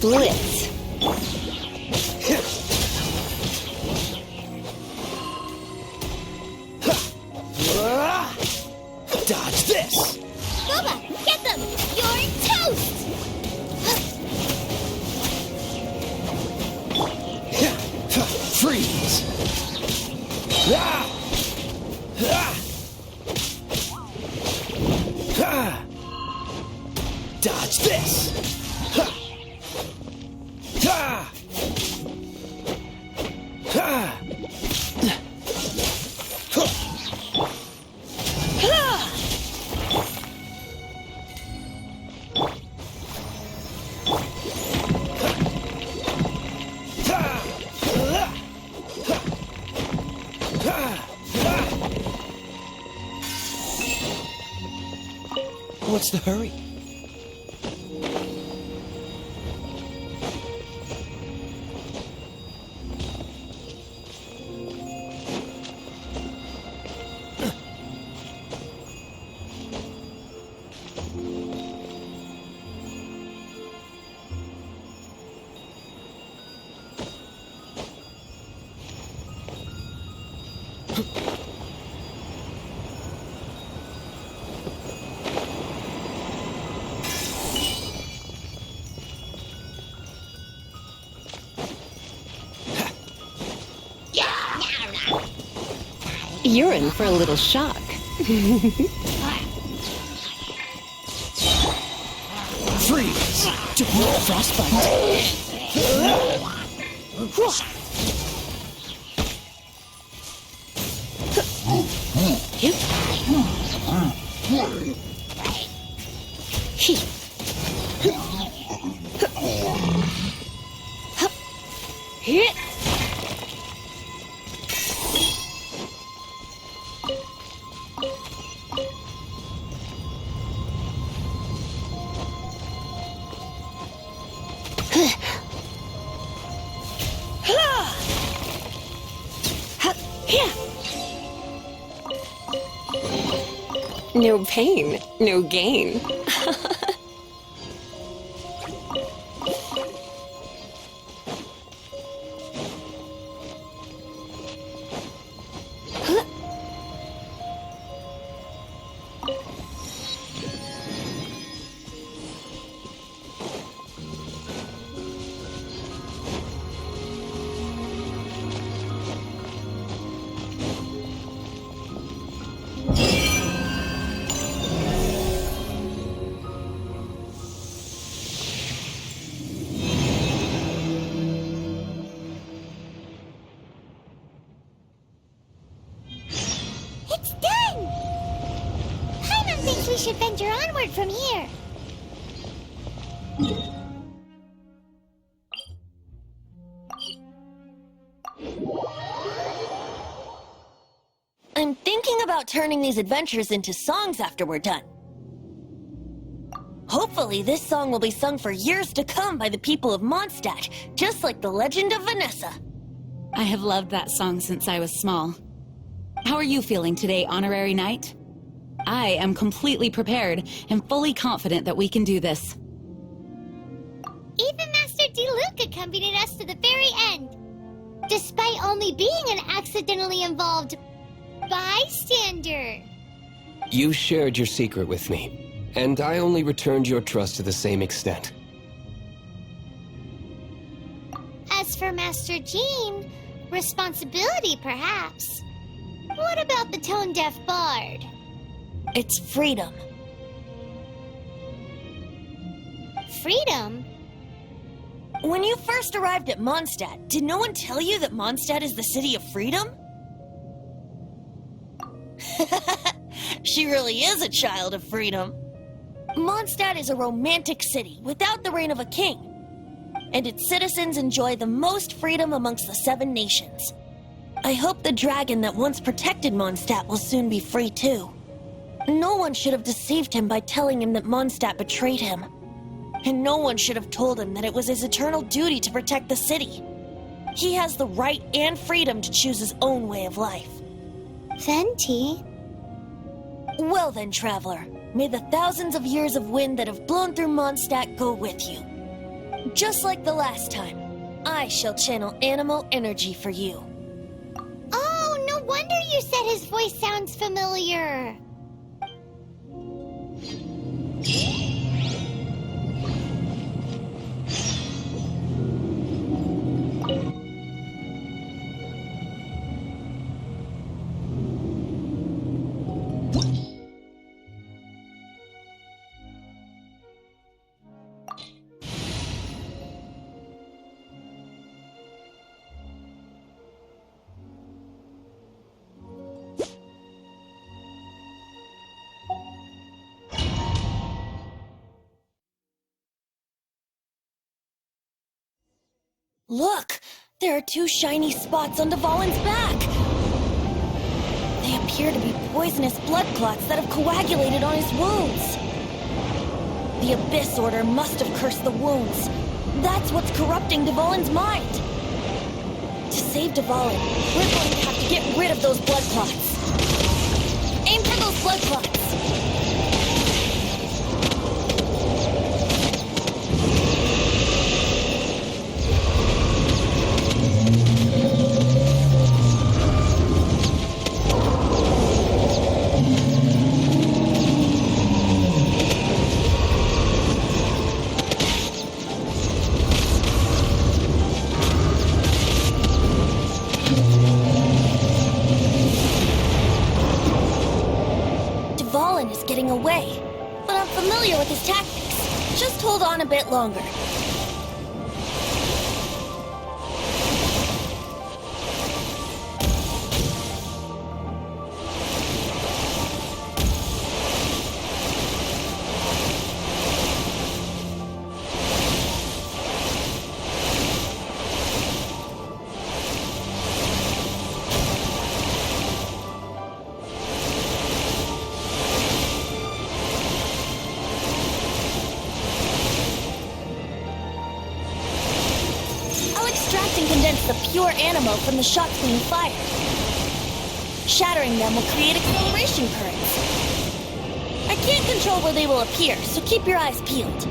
Blitz. Dodge this! Boba, get them! You're toast! Freeze! Dodge this! What's the hurry? You're in for a little shock. Freeze! Don't want frostbite! Hit. No pain, no gain. should venture onward from here. I'm thinking about turning these adventures into songs after we're done. Hopefully, this song will be sung for years to come by the people of Mondstadt, just like the legend of Vanessa. I have loved that song since I was small. How are you feeling today, Honorary Knight? I am completely prepared and fully confident that we can do this. Even Master Diluc accompanied us to the very end, despite only being an accidentally involved bystander. You shared your secret with me, and I only returned your trust to the same extent. As for Master Jean, responsibility perhaps. What about the tone-deaf bard? It's freedom. Freedom? When you first arrived at Mondstadt, did no one tell you that Mondstadt is the city of freedom? She really is a child of freedom. Mondstadt is a romantic city without the reign of a king, and its citizens enjoy the most freedom amongst the 7 nations. I hope the dragon that once protected Mondstadt will soon be free too. No one should have deceived him by telling him that Mondstadt betrayed him. And no one should have told him that it was his eternal duty to protect the city. He has the right and freedom to choose his own way of life. Venti? Well then, traveler, may the thousands of years of wind that have blown through Mondstadt go with you. Just like the last time, I shall channel animal energy for you. Oh, no wonder you said his voice sounds familiar. Look! There are 2 shiny spots on Dvalin's back! They appear to be poisonous blood clots that have coagulated on his wounds. The Abyss Order must have cursed the wounds. That's what's corrupting Dvalin's mind. To save Dvalin, we're going to have to get rid of those blood clots. Aim for those blood clots! Away, but I'm familiar with his tactics. Just hold on a bit longer. The pure animal from the shots being fired. Shattering them will create acceleration currents. I can't control where they will appear, so keep your eyes peeled.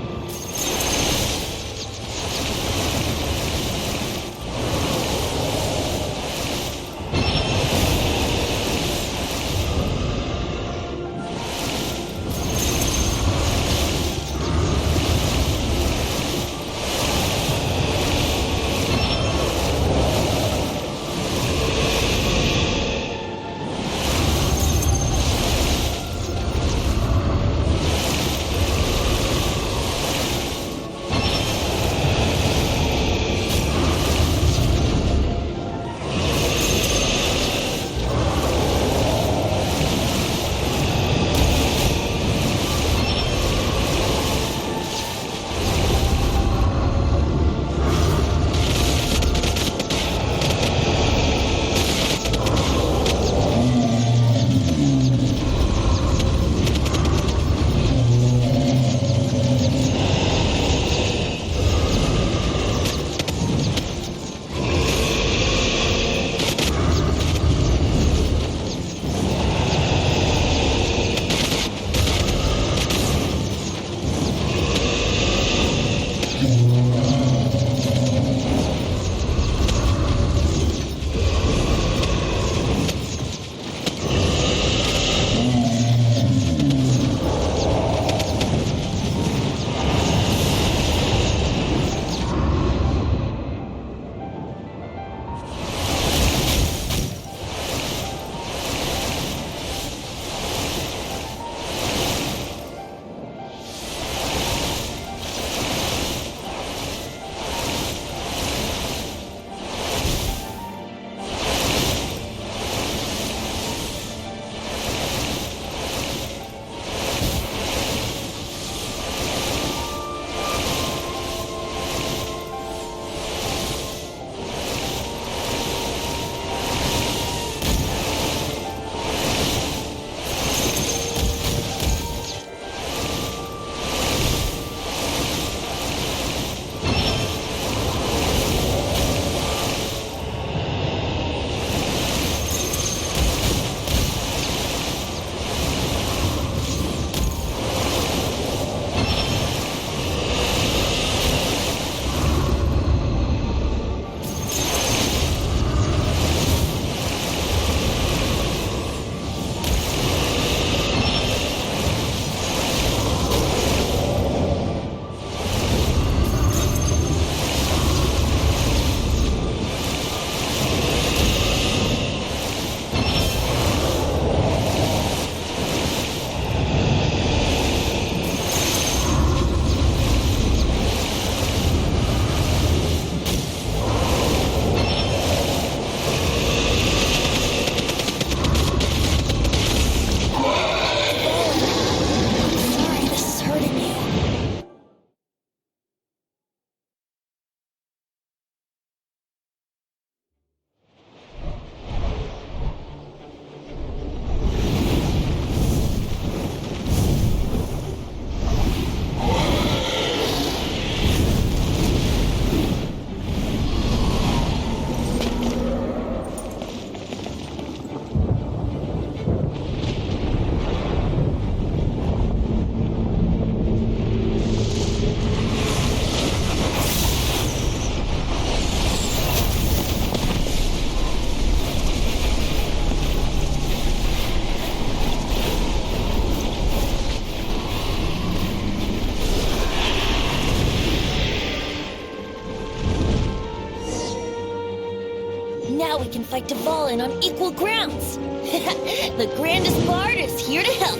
we can fight Dvalin on equal grounds. The grandest bard is here to help.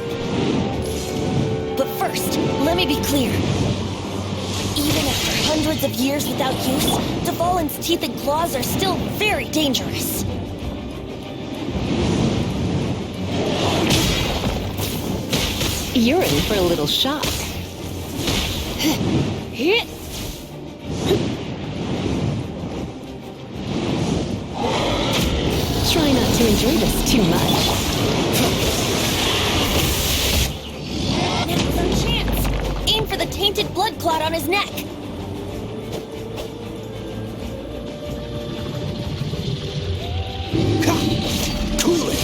But first, let me be clear. Even after hundreds of years without use, Dvalin's teeth and claws are still very dangerous. You're in for a little shock. Try not to enjoy this too much. Now's our chance. Aim for the tainted blood clot on his neck. Cool it!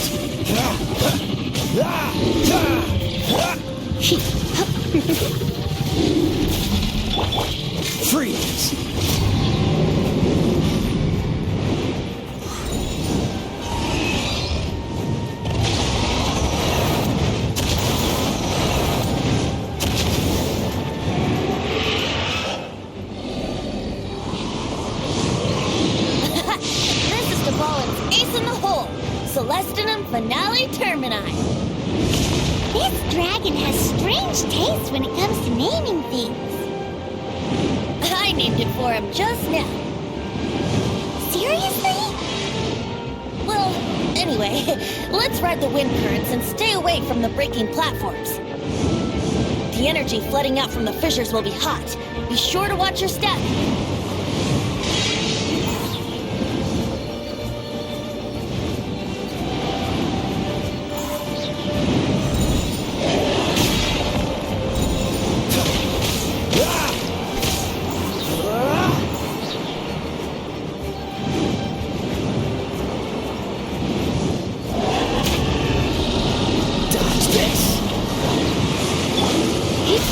Freeze! This is Dvalin's ace in the hole. Celestinum Finale Termini. This dragon has strange taste when it comes to naming things. I named it for him just now. Seriously? Well, anyway, let's ride the wind currents and stay away from the breaking platforms. The energy flooding out from the fissures will be hot. Be sure to watch your step.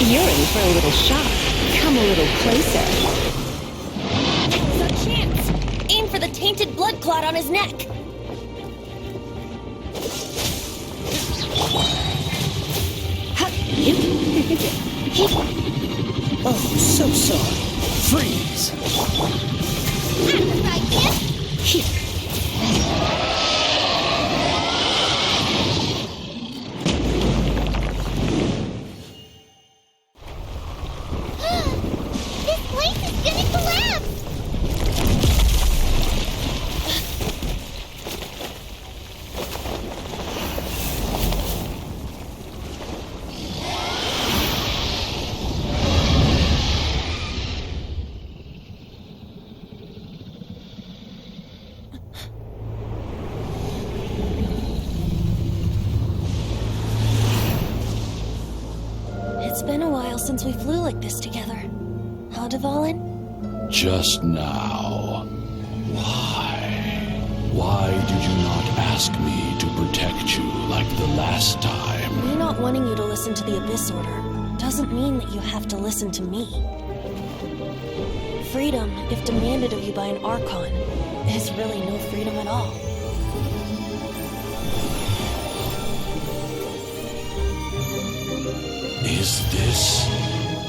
You're in for a little shock. Come a little closer. Now's our chance. Aim for the tainted blood clot on his neck. Oh, so sorry. Freeze! This place is gonna collapse! It's been a while since we flew like this together. Huh, Dvalin? Just now. Why? Why did you not ask me to protect you like the last time? Me not wanting you to listen to the Abyss Order doesn't mean that you have to listen to me. Freedom, if demanded of you by an Archon, is really no freedom at all. Is this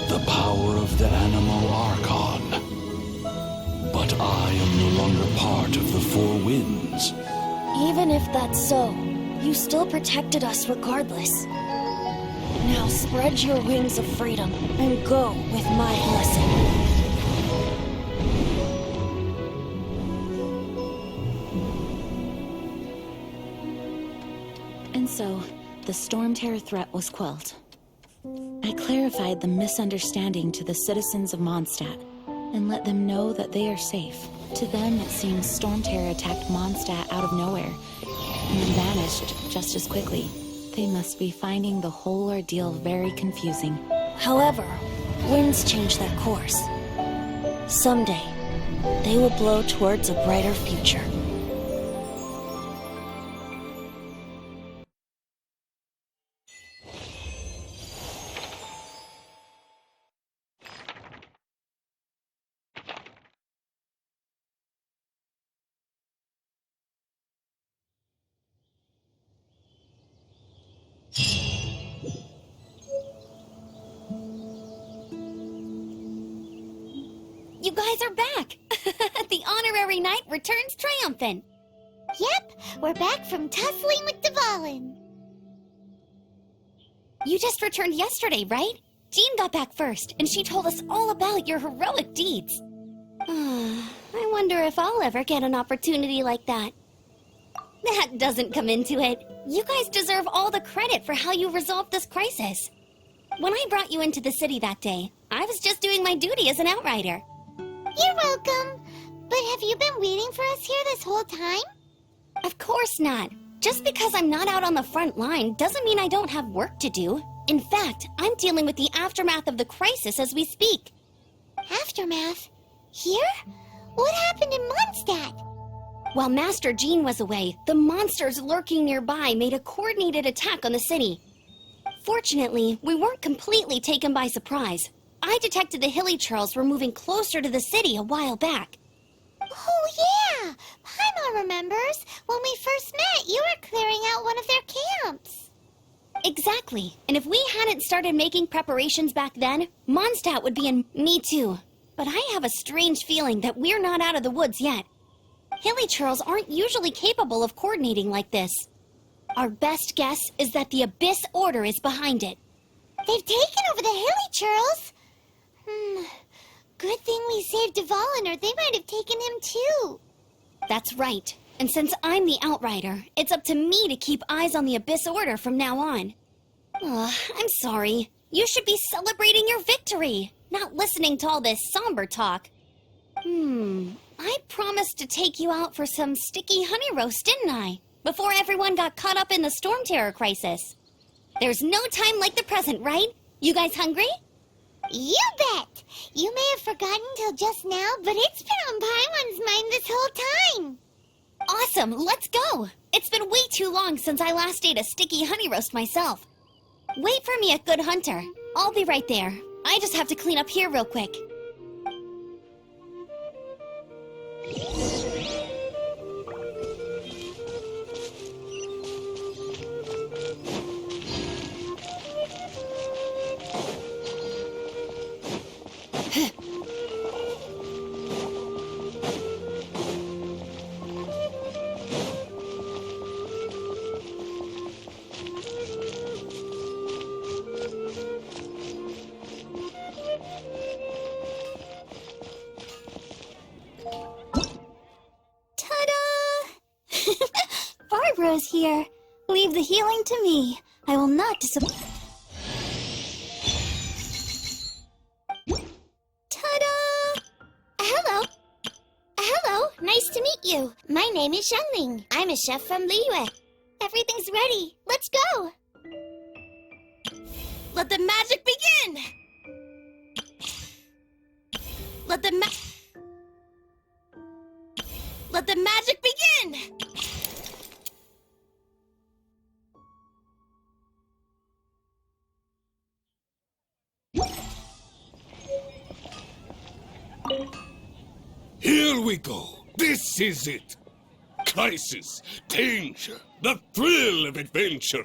the power of the Animal Archon? But I am no longer part of the Four Winds. Even if that's so, you still protected us regardless. Now spread your wings of freedom and go with my blessing. And so, the Storm Terror threat was quelled. I clarified the misunderstanding to the citizens of Mondstadt and let them know that they are safe. To them, it seems Storm Terror attacked Mondstadt out of nowhere and then vanished just as quickly. They must be finding the whole ordeal very confusing. However, winds change their course. Someday, they will blow towards a brighter future. You guys are back! The honorary knight returns triumphant. Yep, we're back from tussling with Dvalin. You just returned yesterday, right? Jean got back first, and she told us all about your heroic deeds. I wonder if I'll ever get an opportunity like that. That doesn't come into it. You guys deserve all the credit for how you resolved this crisis. When I brought you into the city that day, I was just doing my duty as an outrider. You're welcome. But have you been waiting for us here this whole time? Of course not. Just because I'm not out on the front line doesn't mean I don't have work to do. In fact, I'm dealing with the aftermath of the crisis as we speak. Aftermath? Here? What happened in Mondstadt? While Master Jean was away, the monsters lurking nearby made a coordinated attack on the city. Fortunately, we weren't completely taken by surprise. I detected the Hilly Churls were moving closer to the city a while back. Oh, yeah! Paimon remembers. When we first met, you were clearing out one of their camps. Exactly. And if we hadn't started making preparations back then, Mondstadt would be in... Me too. But I have a strange feeling that we're not out of the woods yet. Hilly Churls aren't usually capable of coordinating like this. Our best guess is that the Abyss Order is behind it. They've taken over the Hilly Churls. Good thing we saved Dvalin, or they might have taken him too. That's right. And since I'm the Outrider, it's up to me to keep eyes on the Abyss Order from now on. I'm sorry. You should be celebrating your victory, not listening to all this somber talk. I promised to take you out for some sticky honey roast, didn't I? Before everyone got caught up in the Storm Terror crisis. There's no time like the present, right? You guys hungry? You bet! You may have forgotten till just now, but it's been on Paimon's mind this whole time. Awesome, let's go! It's been way too long since I last ate a sticky honey roast myself. Wait for me at Good Hunter. I'll be right there. I just have to clean up here real quick. Barbara's here. Leave the healing to me. I will not disappoint. Ta-da! Hello. Hello, nice to meet you. My name is Xiangling. I'm a chef from Liyue. Everything's ready. Let's go. Let the magic begin! Let the magic begin! Here we go. This is it. Crisis, danger, the thrill of adventure.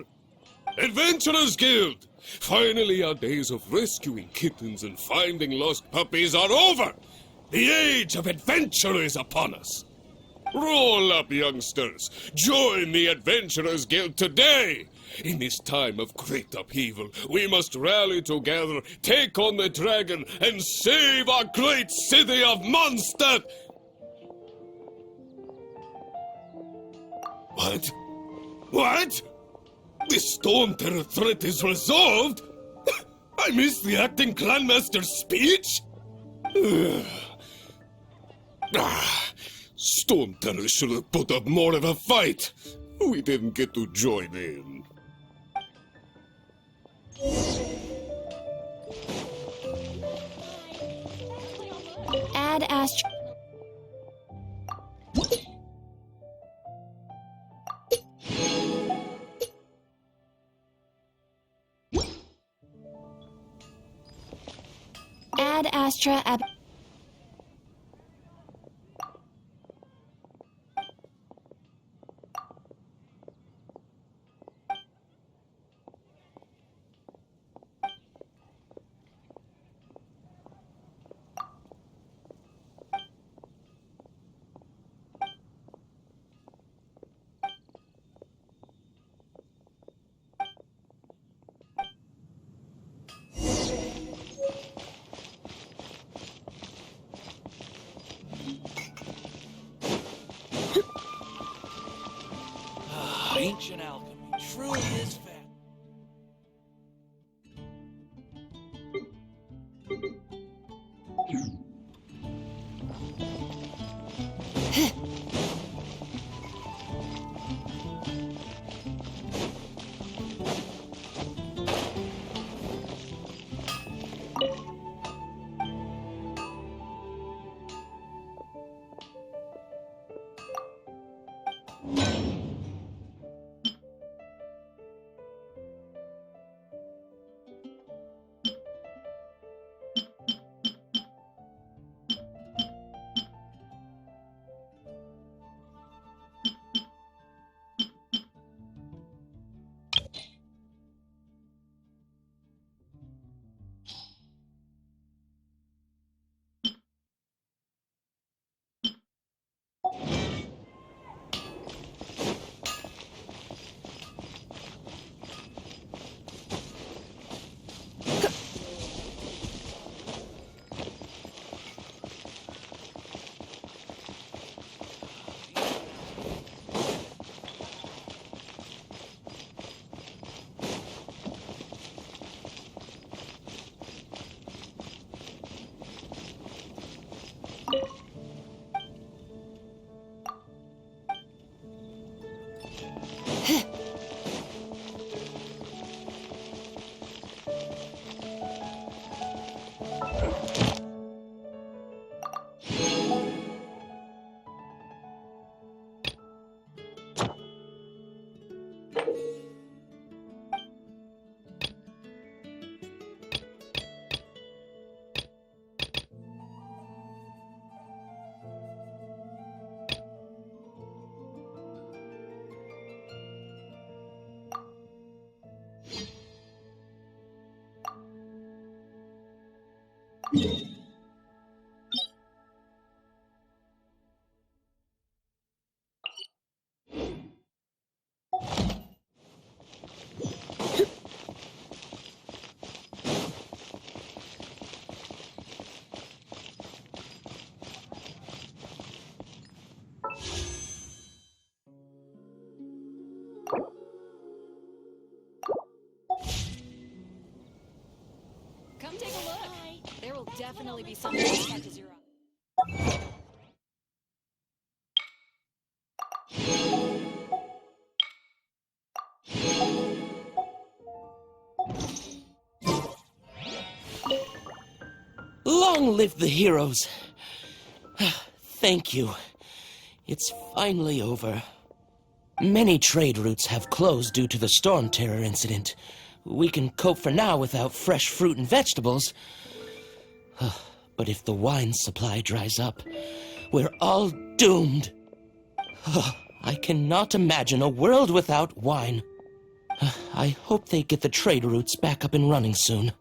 Adventurers Guild. Finally, our days of rescuing kittens and finding lost puppies are over. The age of adventure is upon us. Roll up, youngsters. Join the Adventurers Guild today. In this time of great upheaval, we must rally together, take on the dragon, and save our great city of Mondstadt. What? What? The Storm Terror threat is resolved? I missed the acting clanmaster's speech? Storm Terror should have put up more of a fight. We didn't get to join in. Add Astro... Add Astra Ab... Ancient alchemy truly is fascinating. Come take a look. There will definitely be something that catches your eye. Long live the heroes. Thank you. It's finally over. Many trade routes have closed due to the storm terror incident. We can cope for now without fresh fruit and vegetables. But if the wine supply dries up, we're all doomed. I cannot imagine a world without wine. I hope they get the trade routes back up and running soon.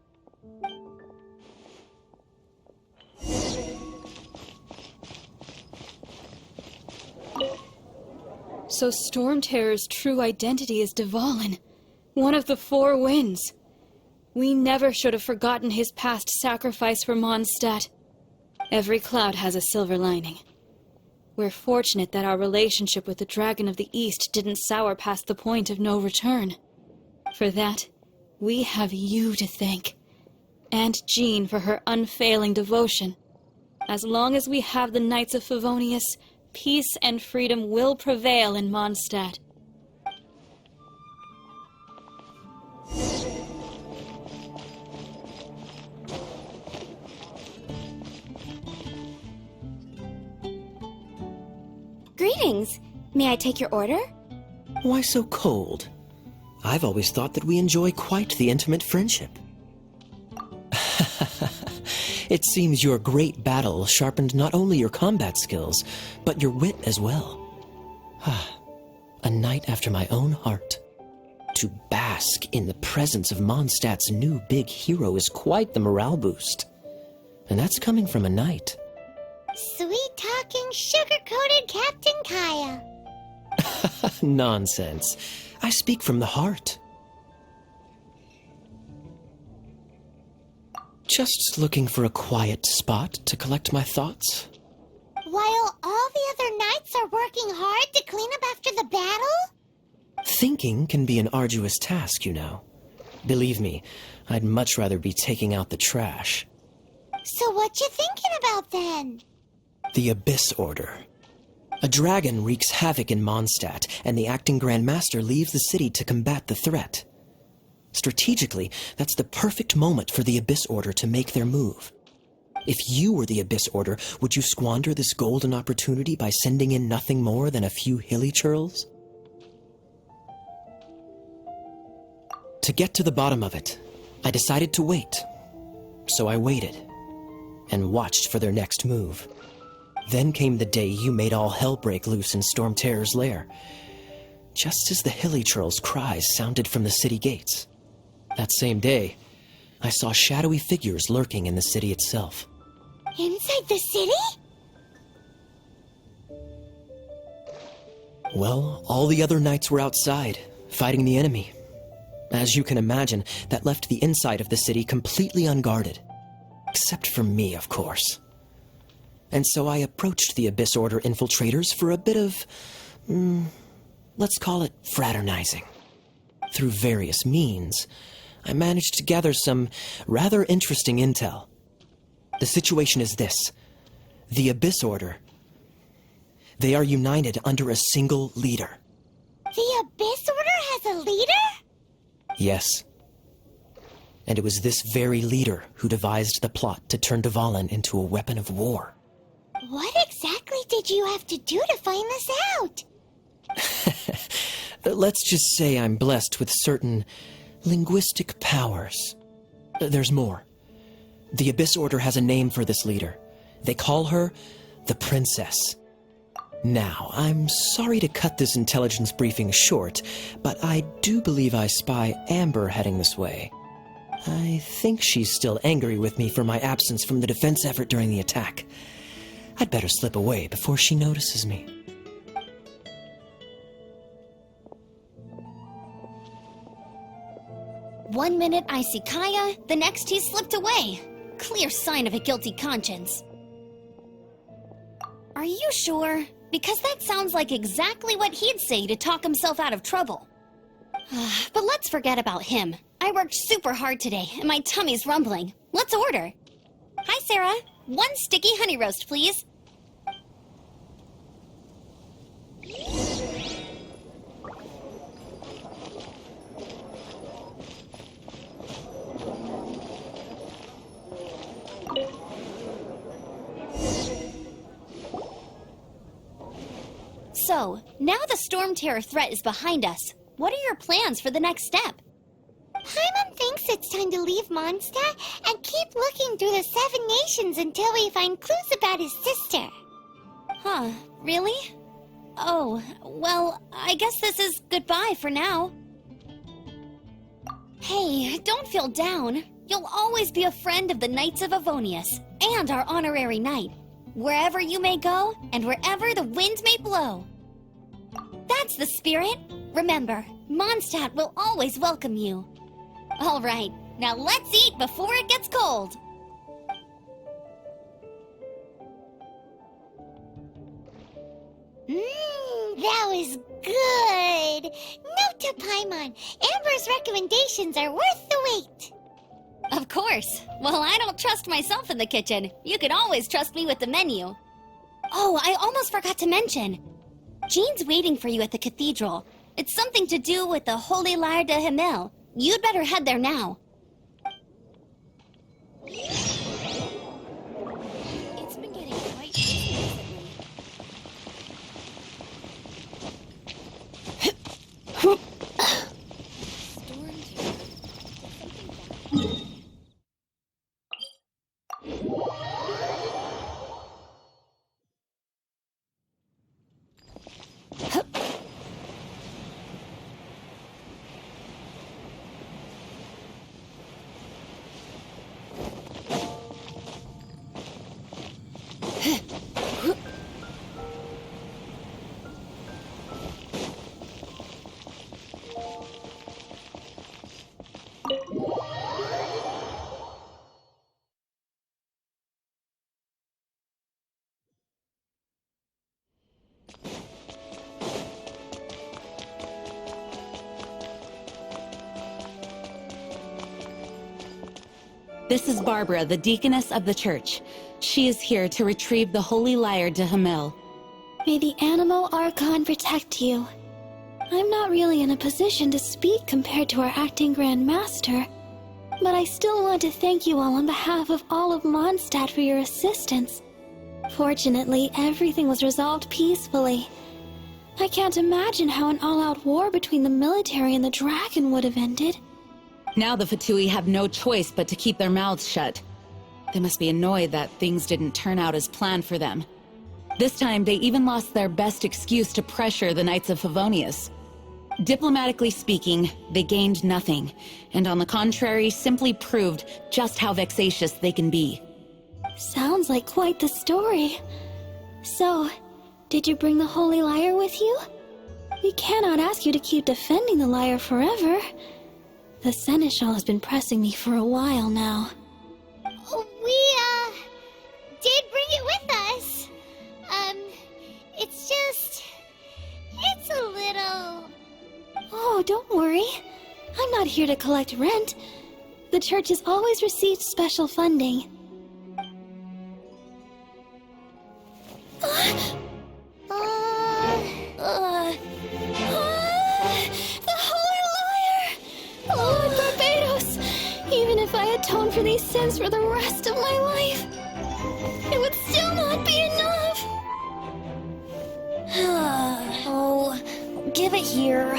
So Storm Terror's true identity is Dvalin, one of the Four Winds. We never should have forgotten his past sacrifice for Mondstadt. Every cloud has a silver lining. We're fortunate that our relationship with the Dragon of the East didn't sour past the point of no return. For that, we have you to thank. And Jean for her unfailing devotion. As long as we have the Knights of Favonius, peace and freedom will prevail in Mondstadt. Greetings. May I take your order? Why so cold? I've always thought that we enjoy quite the intimate friendship. It seems your great battle sharpened not only your combat skills, but your wit as well. A knight after my own heart. To bask in the presence of Mondstadt's new big hero is quite the morale boost. And that's coming from a knight. Sweet-talking, sugar-coated Captain Kaya. Nonsense. I speak from the heart. Just looking for a quiet spot to collect my thoughts. While all the other knights are working hard to clean up after the battle? Thinking can be an arduous task, you know. Believe me, I'd much rather be taking out the trash. So what you thinking about then? The Abyss Order. A dragon wreaks havoc in Mondstadt, and the acting Grand Master leaves the city to combat the threat. Strategically, that's the perfect moment for the Abyss Order to make their move. If you were the Abyss Order, would you squander this golden opportunity by sending in nothing more than a few hilly churls? To get to the bottom of it, I decided to wait. So I waited, and watched for their next move. Then came the day you made all hell break loose in Storm Terror's lair, just as the hilly churls' cries sounded from the city gates. That same day, I saw shadowy figures lurking in the city itself. Inside the city? Well, all the other knights were outside, fighting the enemy. As you can imagine, that left the inside of the city completely unguarded. Except for me, of course. And so I approached the Abyss Order infiltrators for a bit of, let's call it fraternizing. Through various means, I managed to gather some rather interesting intel. The situation is this. The Abyss Order, they are united under a single leader. The Abyss Order has a leader? Yes. And it was this very leader who devised the plot to turn Dvalin into a weapon of war. What exactly did you have to do to find this out? Let's just say I'm blessed with certain linguistic powers. There's more. The Abyss Order has a name for this leader. They call her the Princess. Now, I'm sorry to cut this intelligence briefing short, but I do believe I spy Amber heading this way. I think she's still angry with me for my absence from the defense effort during the attack. I'd better slip away before she notices me. One minute I see Kaya, the next he's slipped away. Clear sign of a guilty conscience. Are you sure? Because that sounds like exactly what he'd say to talk himself out of trouble. But let's forget about him. I worked super hard today, and my tummy's rumbling. Let's order. Hi, Sarah. 1 sticky honey roast, please. So, now the Storm Terror threat is behind us. What are your plans for the next step? Paimon thinks it's time to leave Mondstadt and keep looking through the 7 nations until we find clues about his sister. Huh, really? Oh, well, I guess this is goodbye for now. Hey, don't feel down. You'll always be a friend of the Knights of Avonius, and our honorary knight. Wherever you may go, and wherever the wind may blow. That's the spirit. Remember, Mondstadt will always welcome you. All right, now let's eat before it gets cold. That was good. Note to Paimon, Amber's recommendations are worth the wait. Of course. Well, I don't trust myself in the kitchen. You can always trust me with the menu. Oh, I almost forgot to mention. Jean's waiting for you at the cathedral. It's something to do with the Holy Lyre de Himmel. You'd better head there now. It's been getting quite busy recently. This is Barbara, the deaconess of the church. She is here to retrieve the holy lyre to Hamel. May the Animal Archon protect you. I'm not really in a position to speak compared to our acting Grand Master, but I still want to thank you all on behalf of all of Mondstadt for your assistance. Fortunately, everything was resolved peacefully. I can't imagine how an all-out war between the military and the dragon would have ended. Now the Fatui have no choice but to keep their mouths shut. They must be annoyed that things didn't turn out as planned for them. This time, they even lost their best excuse to pressure the Knights of Favonius. Diplomatically speaking, they gained nothing, and on the contrary, simply proved just how vexatious they can be. Sounds like quite the story. So, did you bring the Holy Lyre with you? We cannot ask you to keep defending the lyre forever. The Seneschal has been pressing me for a while now. We, did bring it with us. It's a little... Oh, don't worry. I'm not here to collect rent. The church has always received special funding. The Holy Lyre! Lord Barbados! Even if I atoned for these sins for the rest of my life, it would still not be enough! Oh, give it here.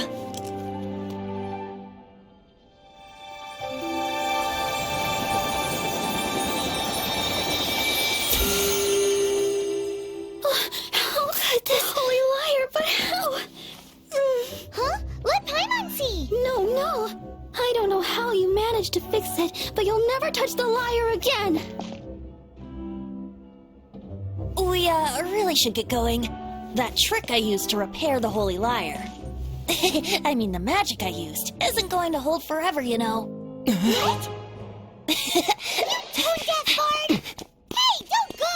How could this Holy Lyre, but how? Huh? Let Paimon see! No. I don't know how you managed to fix it, but you'll never touch the lyre again! We, really should get going. That trick I used to repair the Holy Lyre. I mean, the magic I used isn't going to hold forever, you know. What? You tone deaf bard! Hey, don't go!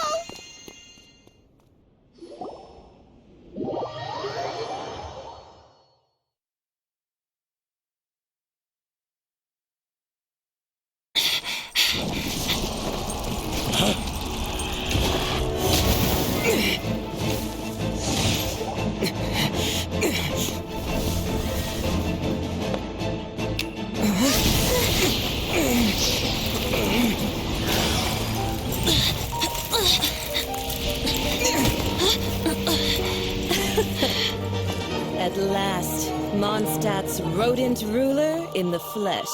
At last, Mondstadt's rodent ruler in the flesh.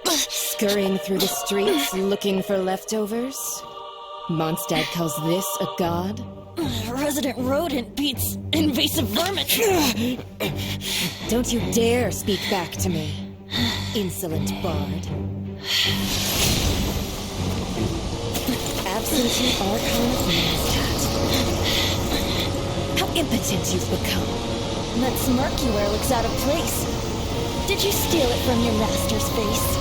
Scurrying through the streets looking for leftovers? Mondstadt calls this a god? Resident rodent beats invasive vermin. Don't you dare speak back to me, insolent bard. Absentee Archon of Mondstadt. How impotent you've become. That smirk you wear looks out of place. Did you steal it from your master's face?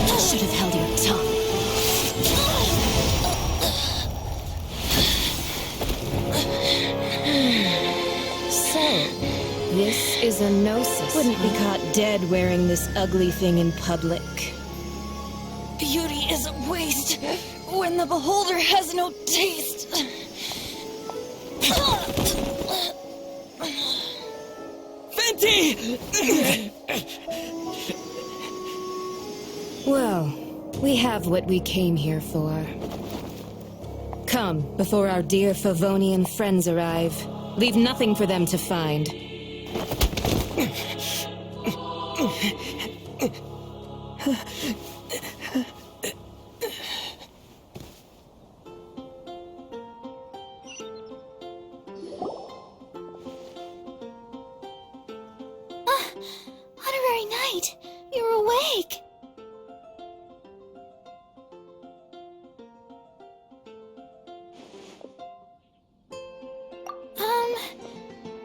You should have held your tongue. So, this is a gnosis. Wouldn't be caught dead wearing this ugly thing in public. Beauty is a waste when the beholder has no taste. Fenty! Well, we have what we came here for. Come, before our dear Favonian friends arrive. Leave nothing for them to find. Honorary Knight, you're awake!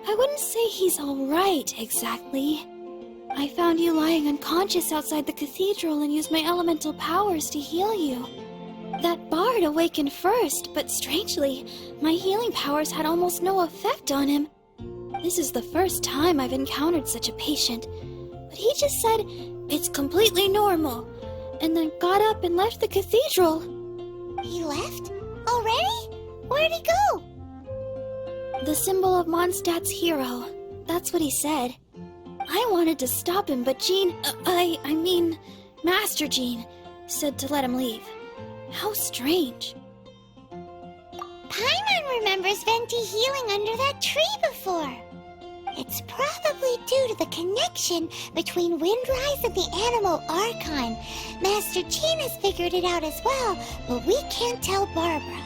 I wouldn't say he's alright, exactly. I found you lying unconscious outside the cathedral and used my elemental powers to heal you. That bard awakened first, but strangely, my healing powers had almost no effect on him. This is the first time I've encountered such a patient, but but he just said it's completely normal, and then got up and left the cathedral. He left? Already? Where'd he go? The symbol of Mondstadt's hero. That's what he said. I wanted to stop him, but Master Jean said to let him leave. How strange. Paimon remembers Venti healing under that tree before. It's probably due to the connection between Windrise and the Animal Archon. Master Jean has figured it out as well, but we can't tell Barbara.